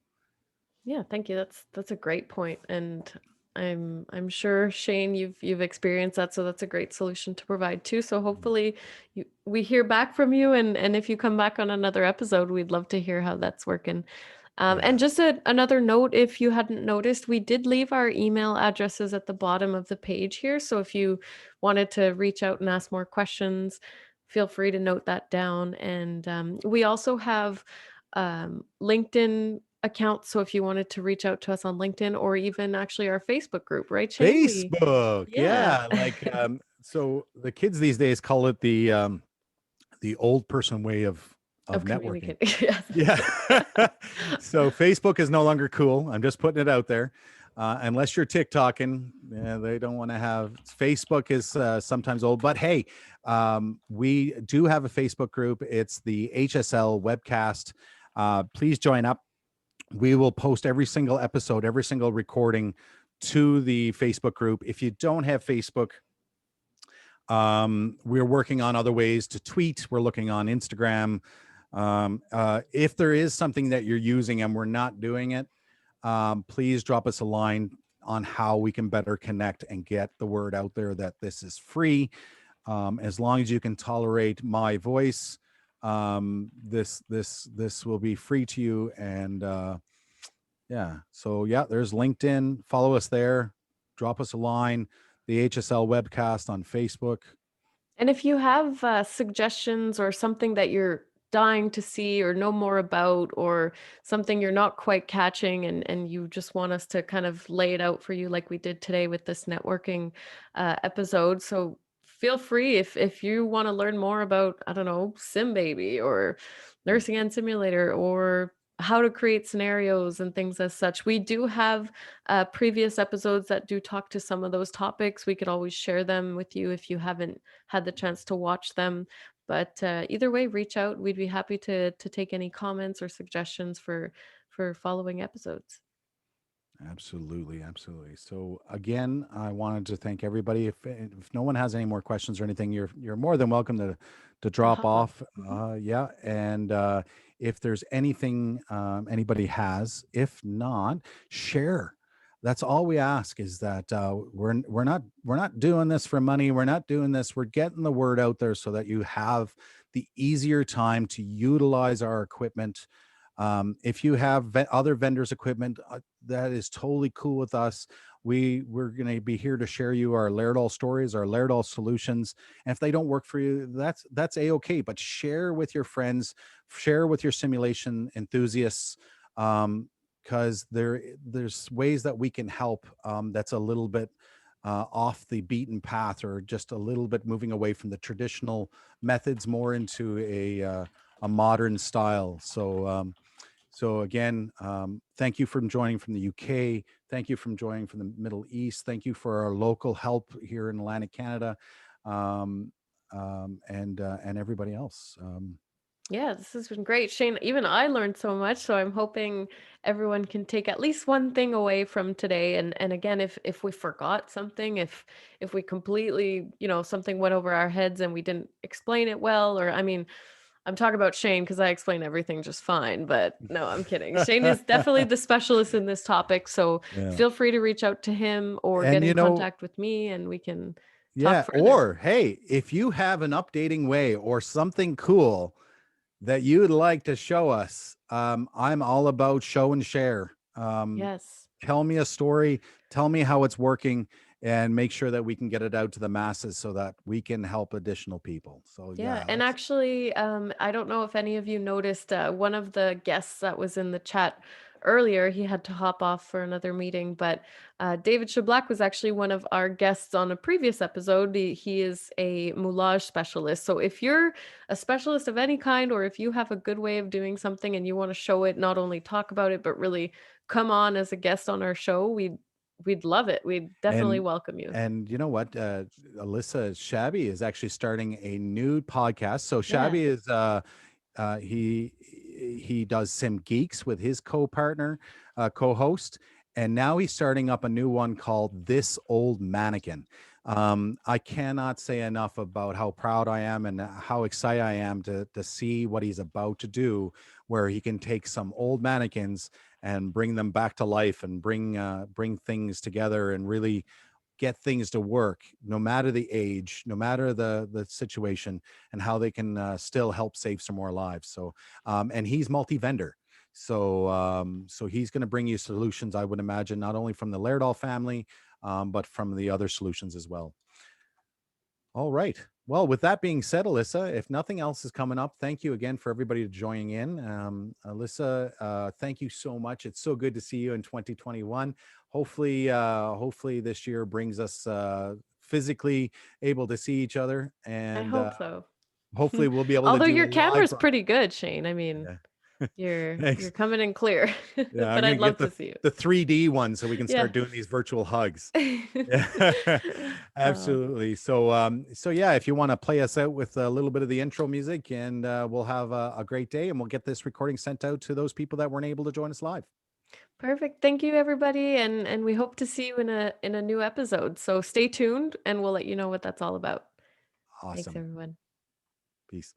Speaker 1: Yeah, thank you. That's a great point, and I'm sure Shane, you've experienced that, so that's a great solution to provide too. So
Speaker 2: Mm.
Speaker 1: hopefully we hear back from you, and if you come back on another episode, we'd love to hear how that's working. And
Speaker 2: Yeah.
Speaker 1: just another note, if you hadn't noticed, we did leave our email addresses at the bottom of the page here. So if you wanted to reach out and ask more questions, feel free to note that down. And we also have LinkedIn accounts. So if you wanted to reach out to us on LinkedIn or even actually our Facebook group, right, Shane?
Speaker 2: Facebook.
Speaker 1: Yeah.
Speaker 2: Yeah. Like so the kids these days call it the old person way of
Speaker 1: Of
Speaker 2: networking.
Speaker 1: communicating. Yes.
Speaker 2: Yeah. So Facebook is no longer cool. I'm just putting it out there. Unless you're TikToking, yeah, they don't want to have Facebook is sometimes old, but hey, we do have a Facebook group. It's the HSL webcast. Please join up. We will post every single episode, every single recording to the Facebook group. If you don't have Facebook, we're working on other ways to tweet. We're looking on Instagram. If there is something that you're using and we're not doing it, please drop us a line on how we can better connect and get the word out there that this is free. As long as you can tolerate my voice, this will be free to you. And yeah, so yeah, there's LinkedIn. Follow us there. Drop us a line. The HSL webcast on Facebook.
Speaker 1: And if you have suggestions or something that you're dying to see or know more about, or something you're not quite catching, and you just want us to kind of lay it out for you like we did today with this networking episode. So feel free if you want to learn more about, I don't know, SimBaby or Nursing and Simulator or how to create scenarios and things as such. We do have previous episodes that do talk to some of those topics. We could always share them with you if you haven't had the chance to watch them. But either way, reach out. We'd be happy to take any comments or suggestions for following episodes.
Speaker 2: Absolutely, absolutely. So again, I wanted to thank everybody. If no one has any more questions or anything, you're more than welcome to
Speaker 1: To
Speaker 2: drop
Speaker 1: hop on.
Speaker 2: off.
Speaker 1: Mhm.
Speaker 2: Yeah, and if there's anything anybody has, if not, share. That's all we ask is that we're not doing this for money. We're not doing this. We're getting the word out there so that you have the easier time to utilize our equipment. If you have other vendors' equipment, that is totally cool with us. We're going to be here to share you our Laerdal stories, our Laerdal solutions. And if they don't work for you, that's a okay. But share with your friends, share with your simulation enthusiasts, because there's ways that we can help. That's a little bit off the beaten path, or just a little bit moving away from the traditional methods, more into a modern style. So again, thank you for joining from the UK. Thank you for joining from the Middle East. Thank you for our local help here in Atlantic Canada, um, and everybody else.
Speaker 1: Yeah, this has been great, Shane. Even I learned so much, so I'm hoping everyone can take at least one thing away from today. And again, if we forgot something, if we completely, something went over our heads and we didn't explain it well, or I mean, I'm talking about Shane because I explain everything just fine, but no, I'm kidding. Shane is definitely the specialist in this topic, so
Speaker 2: Yeah.
Speaker 1: feel free to reach out to him or
Speaker 2: And
Speaker 1: get in contact with me and we can talk
Speaker 2: yeah,
Speaker 1: further.
Speaker 2: or hey, if you have an updating way or something cool that you'd like to show us, I'm all about show and share.
Speaker 1: Yes.
Speaker 2: Tell me a story, tell me how it's working, and make sure that we can get it out to the masses so that we can help additional people. So
Speaker 1: Yeah,
Speaker 2: yeah,
Speaker 1: and
Speaker 2: let's.
Speaker 1: actually, I don't know if any of you noticed, one of the guests that was in the chat earlier, he had to hop off for another meeting, but David Shablack was actually one of our guests on a previous episode. He is a moulage specialist. So if you're a specialist of any kind, or if you have a good way of doing something and you want to show it, not only talk about it, but really come on as a guest on our show, we'd love it. We'd definitely
Speaker 2: and
Speaker 1: welcome you.
Speaker 2: and you know what, Alyssa Shabby is actually starting a new podcast. So
Speaker 1: Yeah.
Speaker 2: Shabby is he does Sim Geeks with his co-partner, co-host, and now he's starting up a new one called This Old Mannequin. I cannot say enough about how proud I am and how excited I am to see what he's about to do, where he can take some old mannequins and bring them back to life, and bring things together and really get things to work, no matter the age, no matter the situation, and how they can still help save some more lives. So, and he's multi-vendor. So he's going to bring you solutions, I would imagine, not only from the Laerdal family, but from the other solutions as well. All right. Well, with that being said, Alyssa, if nothing else is coming up, thank you again for everybody joining in. Alyssa, thank you so much. It's so good to see you in 2021. Hopefully this year brings us physically able to see each other,
Speaker 1: I
Speaker 2: and
Speaker 1: hope so.
Speaker 2: hopefully we'll be able to
Speaker 1: Although
Speaker 2: do
Speaker 1: your
Speaker 2: a live
Speaker 1: camera's
Speaker 2: broadcast.
Speaker 1: pretty good, Shane. I mean,
Speaker 2: Yeah.
Speaker 1: you're
Speaker 2: Thanks.
Speaker 1: coming in clear,
Speaker 2: Yeah, I'm
Speaker 1: but
Speaker 2: gonna
Speaker 1: I'd
Speaker 2: get
Speaker 1: love
Speaker 2: the
Speaker 1: to see you.
Speaker 2: the 3D one so we can
Speaker 1: Yeah.
Speaker 2: start doing these virtual hugs. Yeah,
Speaker 1: Uh,
Speaker 2: absolutely. So yeah, if you want to play us out with a little bit of the intro music, and we'll have a great day, and we'll get this recording sent out to those people that weren't able to join us live.
Speaker 1: Perfect. Thank you, everybody, and we hope to see you in a new episode. So stay tuned, and we'll let you know what that's all about. Thanks,
Speaker 2: Awesome.
Speaker 1: everyone.
Speaker 2: Peace.